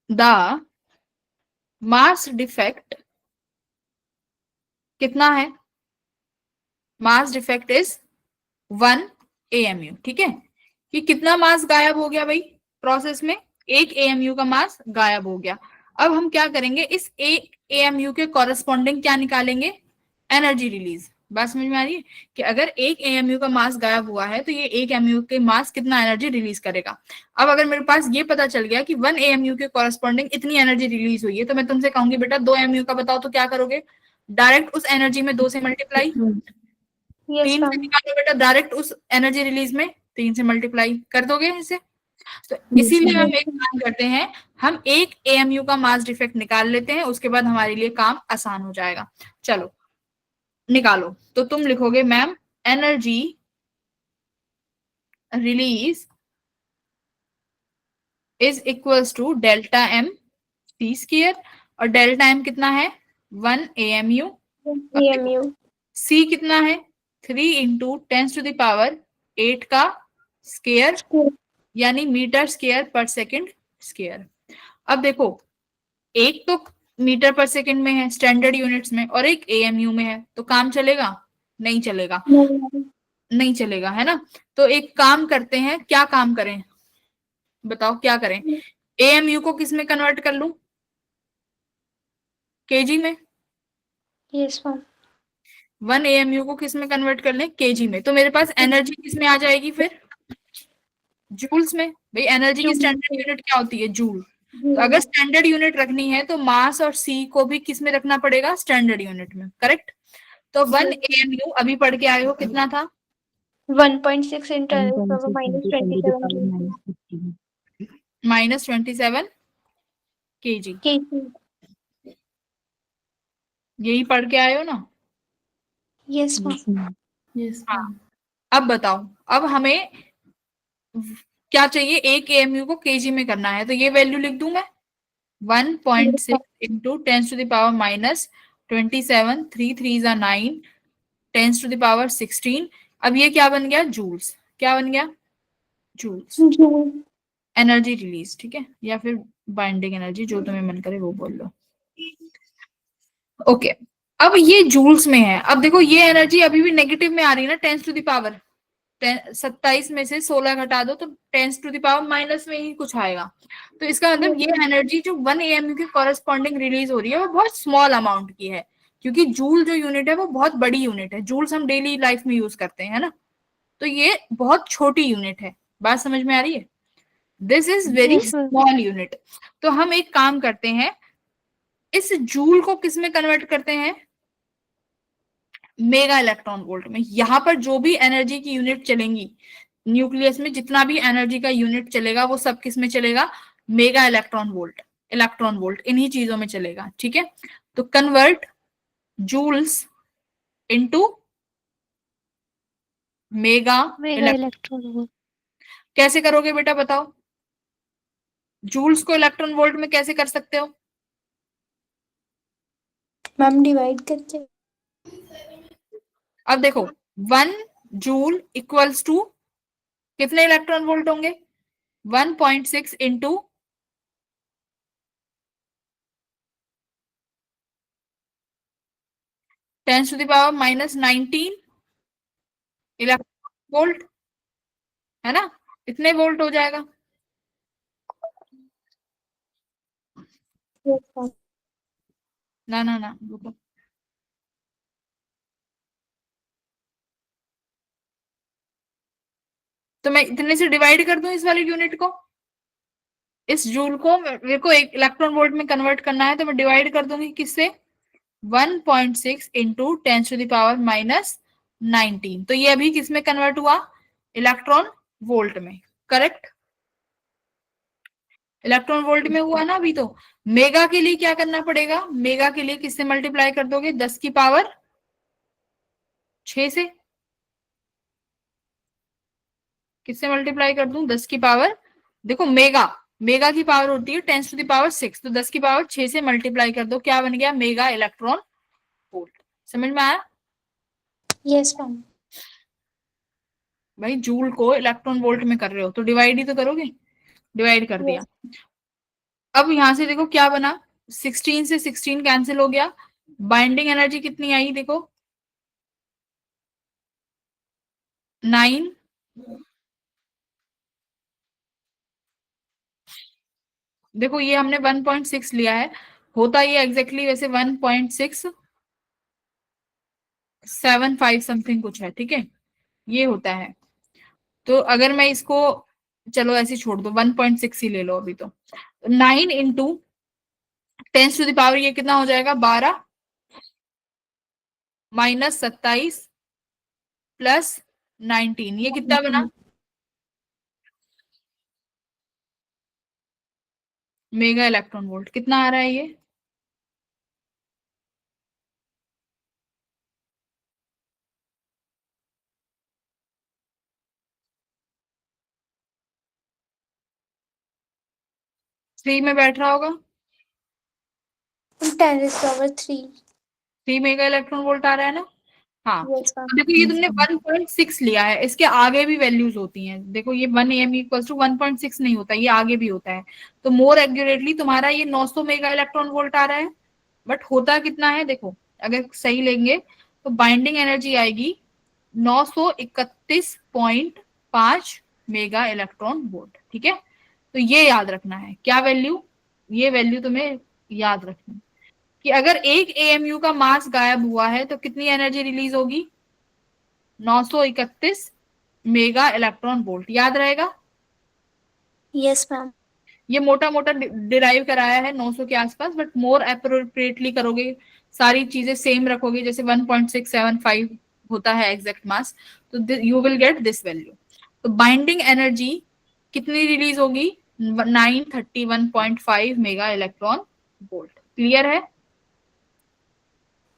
the mass defect कितना है, मास डिफेक्ट इज 1 AMU। ठीक है, कि कितना मास गायब हो गया भाई प्रोसेस में, 1 AMU का मास गायब हो गया। अब हम क्या करेंगे, इस 1 AMU के कॉरेस्पॉन्डिंग क्या निकालेंगे, एनर्जी रिलीज। बात समझ में आ रही है कि अगर 1 AMU का मास गायब हुआ है तो ये 1 AMU के मास कितना एनर्जी रिलीज करेगा। अब अगर मेरे पास ये पता चल गया कि 1 AMU के कॉरेस्पॉन्डिंग इतनी एनर्जी रिलीज हुई है, तो मैं तुमसे कहूंगी बेटा 2 AMU का बताओ, तो क्या करोगे, डायरेक्ट उस एनर्जी में 2 से मल्टीप्लाई, यस 3 से मैम। निकालो बेटा डायरेक्ट उस एनर्जी रिलीज में, 3 से मल्टीप्लाई कर दोगे इसे। तो इसीलिए हम एक काम करते हैं, हम 1 AMU का मास डिफेक्ट निकाल लेते हैं, उसके बाद हमारे लिए काम आसान हो जाएगा। चलो निकालो, तो तुम लिखोगे ma'am energy release is equals to delta M C square, और डेल्टा एम कितना है 1 AMU, AMU सी कितना है 3 इंटू 10⁻8 का स्क्वायर, यानी मीटर स्क्वायर पर सेकंड स्क्वायर। अब देखो, एक तो मीटर पर सेकंड में है स्टैंडर्ड यूनिट्स में, और एक AMU में है, तो काम चलेगा, नहीं चलेगा, नहीं चलेगा, है ना। तो एक काम करते हैं, क्या काम करें बताओ, क्या करें, AMU को किस में कन्वर्ट कर लूं, केजी में। Yes ma'am. 1 AMU को किस में कन्वर्ट कर लें, केजी में, तो मेरे पास एनर्जी किस में आ जाएगी फिर, जूल्स में। भाई एनर्जी की स्टैंडर्ड यूनिट क्या होती है, जूल। तो अगर स्टैंडर्ड यूनिट रखनी है तो मास और सी को भी किस में रखना पड़ेगा, स्टैंडर्ड यूनिट में, करेक्ट। तो 1 AMU अभी पढ़ के आए हो कितना था, 1.6 into -27 kg, यही पढ़ के आए हो ना। Yes ma'am. हाँ, अब बताओ, अब हमें क्या चाहिए, 1 AMU को केजी में करना है, तो ये वैल्यू लिख दूं मैं 1.6 इंटू 10⁻⁻27, 3 3 9, 10⁻16। अब ये क्या बन गया, जूल्स, क्या बन गया, जूल्स एनर्जी रिलीज। ठीक है, या फिर बाइंडिंग एनर्जी, जो तुम्हें मन करे वो बोल लो। ओके, अब ये जूल्स में है। अब देखो ये एनर्जी अभी भी नेगेटिव में आ रही है ना, 27 में से 16 घटा दो तो 10⁻- में ही कुछ आएगा। तो इसका मतलब ये एनर्जी जो 1 AMU के कॉरेस्पॉन्डिंग रिलीज हो रही है वो बहुत स्मॉल अमाउंट की है, क्योंकि जूल जो यूनिट है वो बहुत बड़ी यूनिट है, जूल्स हम डेली लाइफ में यूज करते हैं ना, तो ये बहुत छोटी यूनिट है। बात समझ में आ रही है, this is very small unit. तो हम एक काम करते हैं, इस जूल को किस में कन्वर्ट करते हैं, मेगा इलेक्ट्रॉन वोल्ट में। यहां पर जो भी एनर्जी की यूनिट चलेंगी, न्यूक्लियस में जितना भी एनर्जी का यूनिट चलेगा वो सब किस में चलेगा, मेगा इलेक्ट्रॉन वोल्ट इन्हीं चीजों में चलेगा। ठीक है, तो convert joules into mega electron volt कैसे करोगे बेटा बताओ, जूल्स को इलेक्ट्रॉन वोल्ट में कैसे कर सकते हो, मैम डिवाइड करके। अब देखो 1 जूल इक्वल्स टू कितने इलेक्ट्रॉन वोल्ट होंगे, 1.6 इंटू 10⁻19 इलेक्ट्रॉन वोल्ट, है ना, इतने वोल्ट हो जाएगा। ना ना ना रुको, तो मैं इतने से डिवाइड कर दूं इस वाली यूनिट को, इस जूल को मेरे को एक इलेक्ट्रॉन वोल्ट में कन्वर्ट करना है, तो मैं डिवाइड कर दूंगी किससे, 1.6 इंटू 10⁻19। तो ये अभी किस में कन्वर्ट हुआ, इलेक्ट्रॉन वोल्ट में, करेक्ट, इलेक्ट्रॉन वोल्ट में हुआ ना अभी। तो मेगा के लिए क्या करना पड़ेगा, मेगा के लिए किससे मल्टीप्लाई कर दोगे, 10⁶ से, किससे मल्टीप्लाई कर दूं, 10⁻, देखो मेगा की पावर होती है 10⁶, तो 10⁻6 से मल्टीप्लाई कर दो, क्या बन गया, मेगा इलेक्ट्रॉन वोल्ट। समझ में आया, यस मैम। भाई जूल को इलेक्ट्रॉन वोल्ट में कर रहे हो तो डिवाइड ही तो करोगे, डिवाइड कर दिया। अब यहां से देखो क्या बना, 16 से 16 कैंसिल हो गया, बाइंडिंग एनर्जी कितनी आई देखो 9, देखो ये हमने 1.6 लिया है, होता ये एग्जैक्टली वैसे 1.675 समथिंग कुछ है, ठीक है ये होता है। तो अगर मैं इसको, चलो ऐसे छोड़ दो 1.6 ही ले लो अभी, तो 9 इंटू 10 टू द पावर ये कितना हो जाएगा 12 माइनस 27 प्लस 19, ये कितना बना मेगा इलेक्ट्रॉन वोल्ट, कितना आ रहा है ये 3 में बैठ रहा होगा, 10⁻³ 3 मेगा इलेक्ट्रॉन वोल्ट आ रहा है ना। हाँ यस मैम। तो देखो ये तुमने 1.6 लिया है, इसके आगे भी वैल्यूज होती हैं, देखो ये 1 AM इक्वल्स टू 1.6 नहीं होता, ये आगे भी होता है। तो मोर एक्यूरेटली तुम्हारा ये 900 मेगा इलेक्ट्रॉन वोल्ट आ रहा है, बट होता कितना है देखो, अगर सही लेंगे तो बाइंडिंग एनर्जी आएगी 931.5 मेगा इलेक्ट्रॉन वोल्ट, ठीक है। तो ये याद रखना है, क्या वैल्यू, ये वैल्यू तुम्हें याद रखनी है कि अगर एक AMU का मास गायब हुआ है तो कितनी एनर्जी रिलीज होगी 931 मेगा इलेक्ट्रॉन वोल्ट, याद रहेगा। Yes ma'am. ये मोटा मोटा डिराइव कराया है 900 के आसपास, बट मोर अप्रोप्रिएटली करोगे, सारी चीजें सेम रखोगे, जैसे 1.675 होता है एग्जैक्ट मास, तो you will get this value. तो बाइंडिंग एनर्जी कितनी रिलीज होगी 931.5 मेगा इलेक्ट्रॉन वोल्ट, क्लियर है।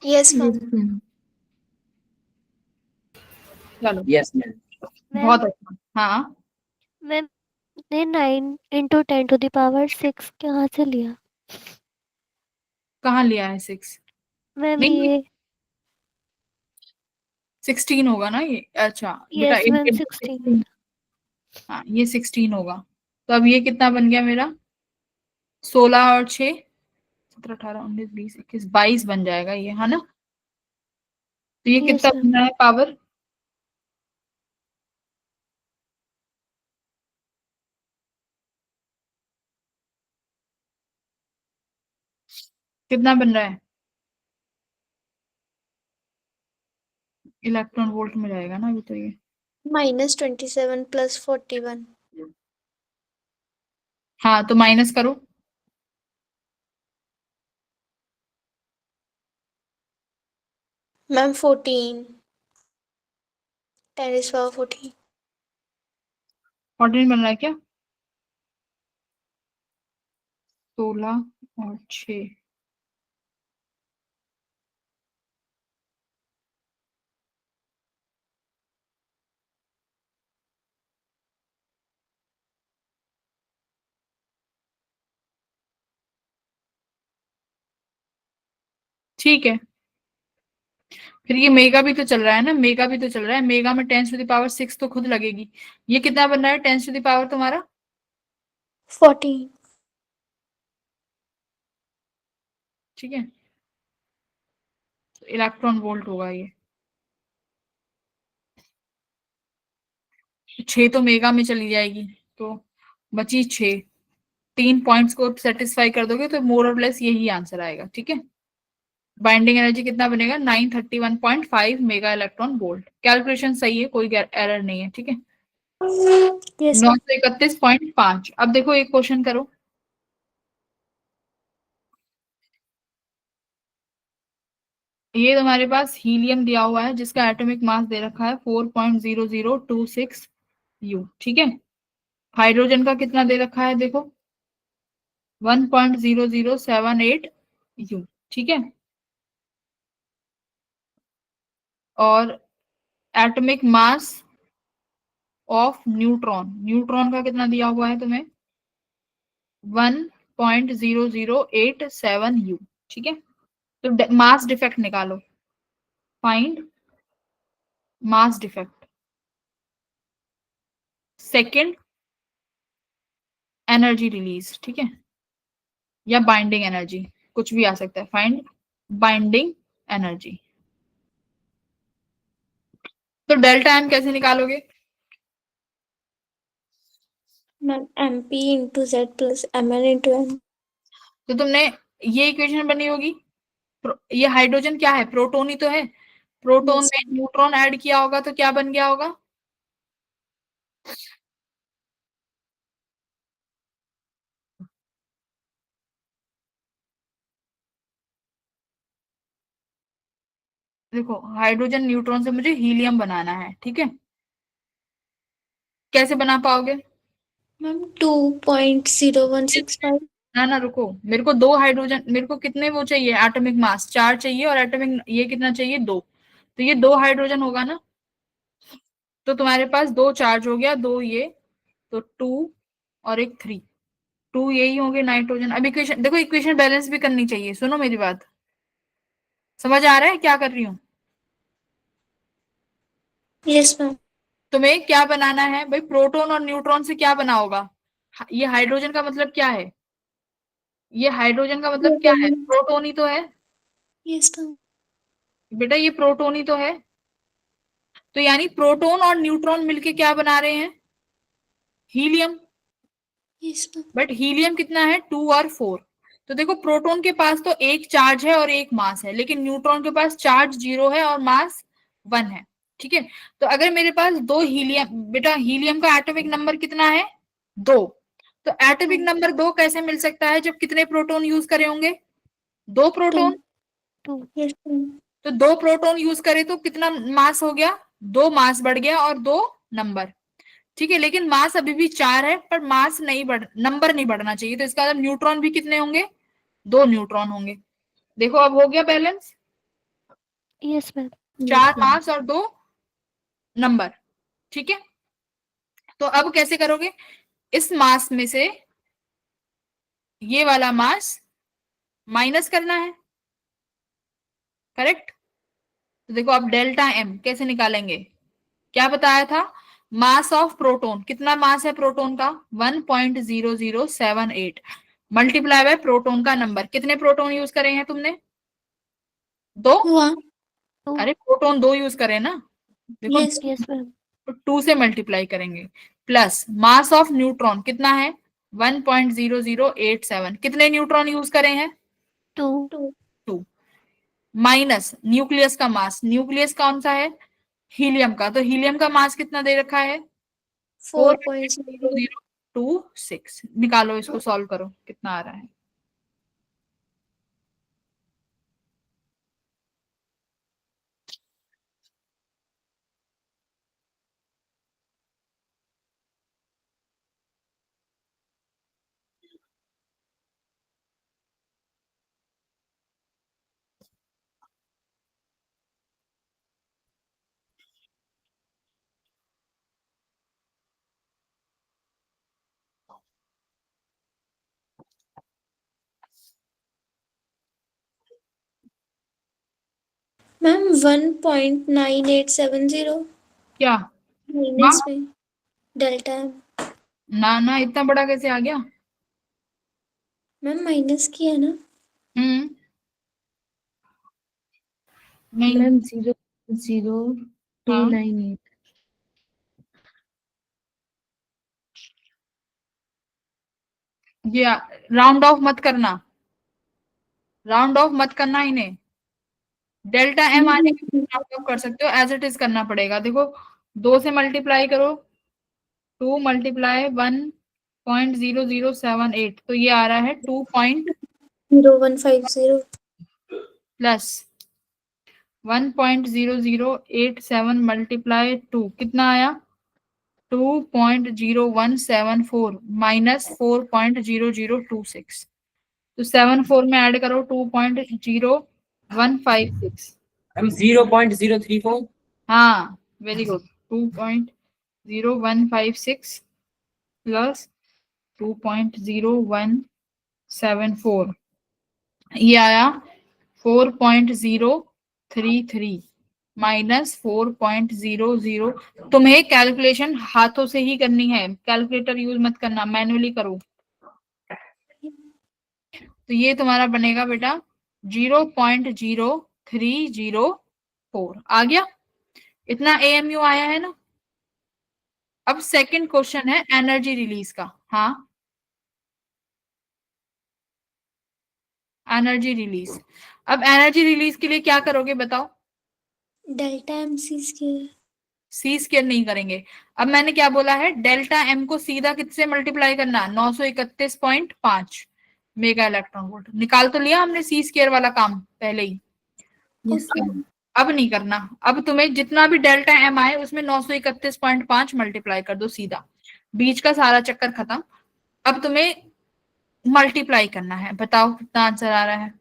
Yes ma'am. Yes, ma'am. चलो यस मैम। बहुत अच्छा, हाँ मैम ने 9 × 10⁻⁶ कहाँ से लिया? कहाँ लिया है 6, मैम नहीं ये 16 होगा ना ये, अच्छा बेटा यस मैम 16। हाँ ये 16 होगा। तो अब ये कितना बन गया मेरा 16 और 6 17 18 19 20 21 22 बन जाएगा ये, है ना। तो ये यस कितना मैम। बन रहा है पावर, कितना बन रहा है, इलेक्ट्रॉन वोल्ट में जाएगा ना अभी तो ये। -27 + 41 हाँ तो माइनस करो, मैम 14 10⁻14 14 बन रहा है क्या, 16 और 6, ठीक है। फिर ये मेगा भी तो चल रहा है ना, मेगा भी तो चल रहा है, मेगा में 10⁻6 तो खुद लगेगी। ये कितना बन रहा है 10⁻, तुम्हारा 14 ठीक है, इलेक्ट्रॉन वोल्ट होगा ये। 6 तो मेगा में चली जाएगी, तो बची 6, 3 पॉइंट्स को सेटिस्फाई कर दोगे तो मोर और लेस यही आंसर आएगा, ठीक है। बाइंडिंग एनर्जी कितना बनेगा 931.5 मेगा इलेक्ट्रॉन वोल्ट, कैलकुलेशन सही है, कोई एरर नहीं है, ठीक है। Yes ma'am. 931.5। अब देखो एक क्वेश्चन करो, ये तुम्हारे पास हीलियम दिया हुआ है जिसका एटॉमिक मास दे रखा है 4.0026 U, ठीक है। हाइड्रोजन का कितना दे रखा है देखो 1.0078 U, ठीक है। और atomic mass of neutron, neutron का कितना दिया हुआ है तुम्हें 1.0087 U, ठीक है। तो मास डिफेक्ट निकालो, find mass defect, second energy release, ठीक है, या बाइंडिंग एनर्जी, कुछ भी आ सकता है। Find binding energy. तो डेल्टा एम कैसे निकालोगे? Ma'am MP into Z plus MN into M। तो तुमने ये इक्वेशन बनी होगी, ये हाइड्रोजन क्या है, प्रोटोन ही तो है, प्रोटोन Yes, में न्यूट्रॉन ऐड किया होगा तो क्या बन गया होगा? देखो हाइड्रोजन न्यूट्रॉन से मुझे हीलियम बनाना है, ठीक है, कैसे बना पाओगे? मैम 2.0165। ना रुको, मेरे को दो हाइड्रोजन, मेरे को कितने वो चाहिए, एटॉमिक मास 4 चाहिए, और एटॉमिक ये कितना चाहिए, 2। तो ये 2 हाइड्रोजन होगा ना, तो तुम्हारे पास 2 चार्ज हो गया, 2 ये, तो 2 और एक 3, 2 यही होंगे नाइट्रोजन। अब इक्वेशन देखो, इक्वेशन बैलेंस भी करनी चाहिए, सुनो मेरी बात, समझ आ रहा है क्या कर रही हूँ? Yes ma'am. तुम्हें क्या बनाना है भाई, प्रोटॉन और न्यूट्रॉन से क्या बना होगा? ये हाइड्रोजन का मतलब क्या है, ये हाइड्रोजन का मतलब क्या है, प्रोटॉन ही तो है यस मैम। बेटा, ये प्रोटॉन ही तो है। तो यानी प्रोटॉन और न्यूट्रॉन मिलके क्या बना रहे हैं, helium. Yes ma'am. But helium कितना है, 2 और 4। तो देखो प्रोटॉन के पास तो एक चार्ज है और एक मास है, लेकिन न्यूट्रॉन के पास चार्ज 0 है और मास 1 है, ठीक है। तो अगर मेरे पास 2 हीलियम, बेटा हीलियम का एटॉमिक नंबर कितना है, 2। तो एटॉमिक नंबर 2 कैसे मिल सकता है जब कितने प्रोटॉन यूज करे होंगे, 2 प्रोटॉन। 2 yes ma'am. तो 2 प्रोटॉन यूज करे तो कितना मास हो गया, 2 मास बढ़ गया और 2 नंबर, ठीक है। लेकिन मास अभी भी 4 है, पर मास नहीं बढ़, नंबर नहीं बढ़ना चाहिए, तो इसका मतलब न्यूट्रॉन भी कितने होंगे, 2 न्यूट्रॉन होंगे। देखो अब हो गया बैलेंस, यस मैम 4 मास और 2 नंबर, ठीक है। तो अब कैसे करोगे, इस मास में से ये वाला मास माइनस करना है, करेक्ट। तो देखो अब डेल्टा एम कैसे निकालेंगे, क्या बताया था, मास ऑफ प्रोटोन, कितना मास है प्रोटोन का, 1.0078 मल्टीप्लाई बाय प्रोटोन का नंबर। कितने प्रोटोन यूज करे हैं तुमने, 2। 1। अरे प्रोटोन 2 यूज करे ना, देखो यस। यस मैम 2 से मल्टीप्लाई करेंगे, प्लस मास ऑफ न्यूट्रॉन कितना है, 1.0087, कितने न्यूट्रॉन यूज करे हैं, 2 2, माइनस न्यूक्लियस का मास, न्यूक्लियस कौन सा है, हीलियम का, तो हीलियम का मास कितना दे रखा है, 4.0। 4.026। निकालो इसको, सॉल्व करो कितना आ रहा है। मैम 1.9870 क्या माइनस में डेल्टा एम। ना इतना बड़ा कैसे आ गया, मैम माइनस किया ना। नहीं मैम 0.0298। ये राउंड ऑफ मत करना, राउंड ऑफ मत करना इन्हें, डेल्टा एम आने के राउंड ऑफ कर सकते हो, एज इट इज करना पड़ेगा। देखो 2 से मल्टीप्लाई करो, 2 मल्टीप्लाई 1.0078, तो ये आ रहा है 2 पॉइंट 0150 प्लस 1.0087 मल्टीप्लाई 2 कितना आया, 2.0174 माइनस 4.0026, तो 74 में ऐड करो 2.0156, 0.034। हाँ वेरी गुड, 2.0156 प्लस 2.0174, ये आया 4.033, -4.00। तुम्हें कैलकुलेशन हाथों से ही करनी है, कैलकुलेटर यूज मत करना, मैन्युअली करो। तो ये तुम्हारा बनेगा बेटा 0.0304। आ गया? इतना AMU आया है ना। अब सेकंड क्वेश्चन है एनर्जी रिलीज का। हाँ, एनर्जी रिलीज। अब एनर्जी रिलीज के लिए क्या करोगे बताओ? Delta M C square. C square नहीं करेंगे। अब मैंने क्या बोला है, डेल्टा एम को सीधा किससे मल्टीप्लाई करना, 931.5 मेगा इलेक्ट्रॉन वोल्ट। निकाल तो लिया हमने सी स्क्वायर वाला काम पहले ही। अब नहीं करना। अब तुम्हें जितना भी डेल्टा एम आए उसमें 931.5 मल्टीप्लाई कर दो सीधा, बीच का सारा चक्कर खत्म। अब तुम्हें मल्टीप्लाई करना है, बताओ कितना आंसर आ रहा है?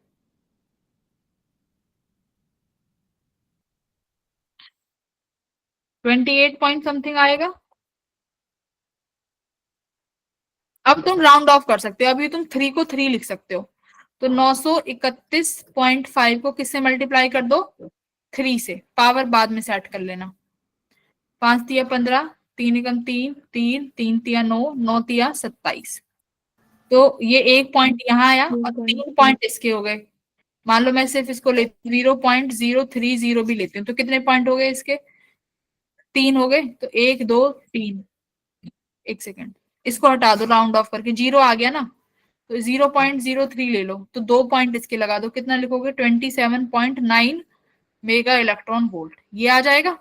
28 पॉइंट समथिंग आएगा। अब तुम राउंड ऑफ कर सकते हो, अभी तुम 3 को 3 लिख सकते हो। तो 931.5 को किससे मल्टीप्लाई कर दो? 3 से। पावर बाद में सेट कर लेना। 5 तिया 15, 3 एकम 3, 3 3 तिया 9, 9 तिया 27। तो ये एक पॉइंट यहाँ आया और 3 पॉइंट इसके हो गए। मान लो मैं सिर्फ इसको लेती 0.030 भी लेती हूँ, तो कितने पॉइंट हो गए इसके? 3 हो गए। तो 1 2 3। एक सेकेंड, इसको हटा दो राउंड ऑफ करके, 0 आ गया ना, तो 0.03 ले लो, तो 2 पॉइंट इसके लगा दो। कितना लिखोगे? 27.9 मेगा इलेक्ट्रॉन वोल्ट। ये आ जाएगा?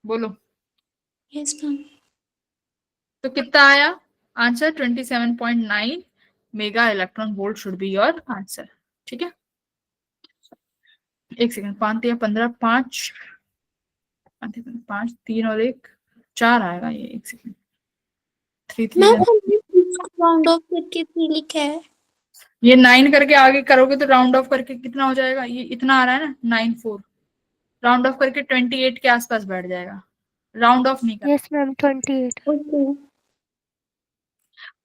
बोलो। Yes ma'am. तो कितना आया answer? 27.9 mega electron volt should be your answer. ठीक है, एक सेकेंड। 5 या 15, 5 5 3 और 1 4 आएगा ये। एक सेकेंड। 3 मैम 3 हमने राउंड ऑफ करके 3 लिखा है। ये 9 करके आगे करोगे तो राउंड ऑफ करके कितना हो जाएगा? ये इतना आ रहा है ना, 94। राउंड ऑफ करके 28 के आसपास बैठ जाएगा। राउंड ऑफ नहीं करना। Yes ma'am 28। ओके।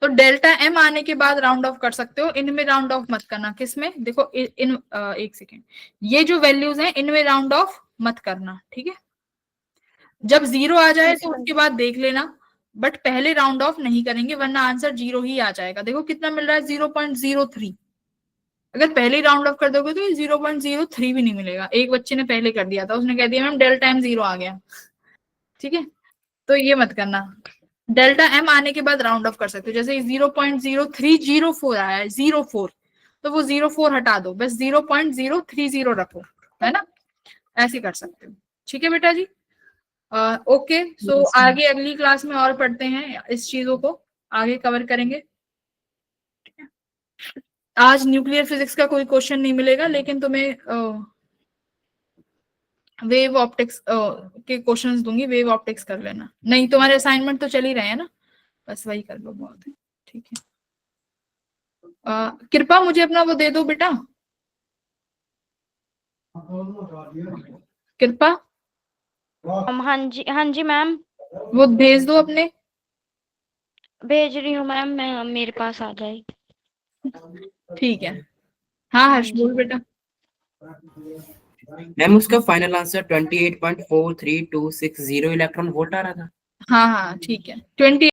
तो डेल्टा एम आने के बाद राउंड ऑफ कर सकते हो, इनमें राउंड ऑफ मत करना। किसमें? देखो एक सेकेंड, ये जो वैल्यूज हैं इनमें राउंड ऑफ मत करना, ठीक है? जब 0 आ जाए तो उसके बाद देख लेना, बट पहले राउंड ऑफ नहीं करेंगे वरना आंसर 0 ही आ जाएगा। देखो कितना मिल रहा है, 0.03। अगर पहले राउंड ऑफ कर दोगे तो ये 0.03 भी नहीं मिलेगा। एक बच्चे ने पहले कर दिया था, उसने कह दिया मैम डेल्टा एम 0 आ गया। ठीक है, तो ये मत करना। डेल्टा एम आने के बाद राउंड ऑफ कर सकते हो। जैसे 0.0304 आया है, 04, तो वो 04 हटा दो, बस 0.030 रखो, है ना? ऐसे कर सकते हो। ठीक है बेटा जी। ओके, सो आगे अगली क्लास में और पढ़ते हैं, इस चीजों को आगे कवर करेंगे। ठीक है, आज न्यूक्लियर फिजिक्स का कोई क्वेश्चन नहीं मिलेगा, लेकिन तुम्हें वेव ऑप्टिक्स के क्वेश्चंस दूंगी। वेव ऑप्टिक्स कर लेना। नहीं, तुम्हारे असाइनमेंट तो चल ही रहे हैं ना, बस वही कर लो, बहुत है। ठीक है, कृपा मुझे अपना वो दे दो बेटा। कृपा, हाँ जी मैम, वो भेज दो अपने। भेज रही हूँ मैम, मैं मेरे पास आ जाएगी। ठीक है, हाँ हर्ष बोल बेटा। मैम उसका फाइनल आंसर 28.43260 इलेक्ट्रॉन वोल्ट आ रहा था। हाँ हाँ ठीक है, 20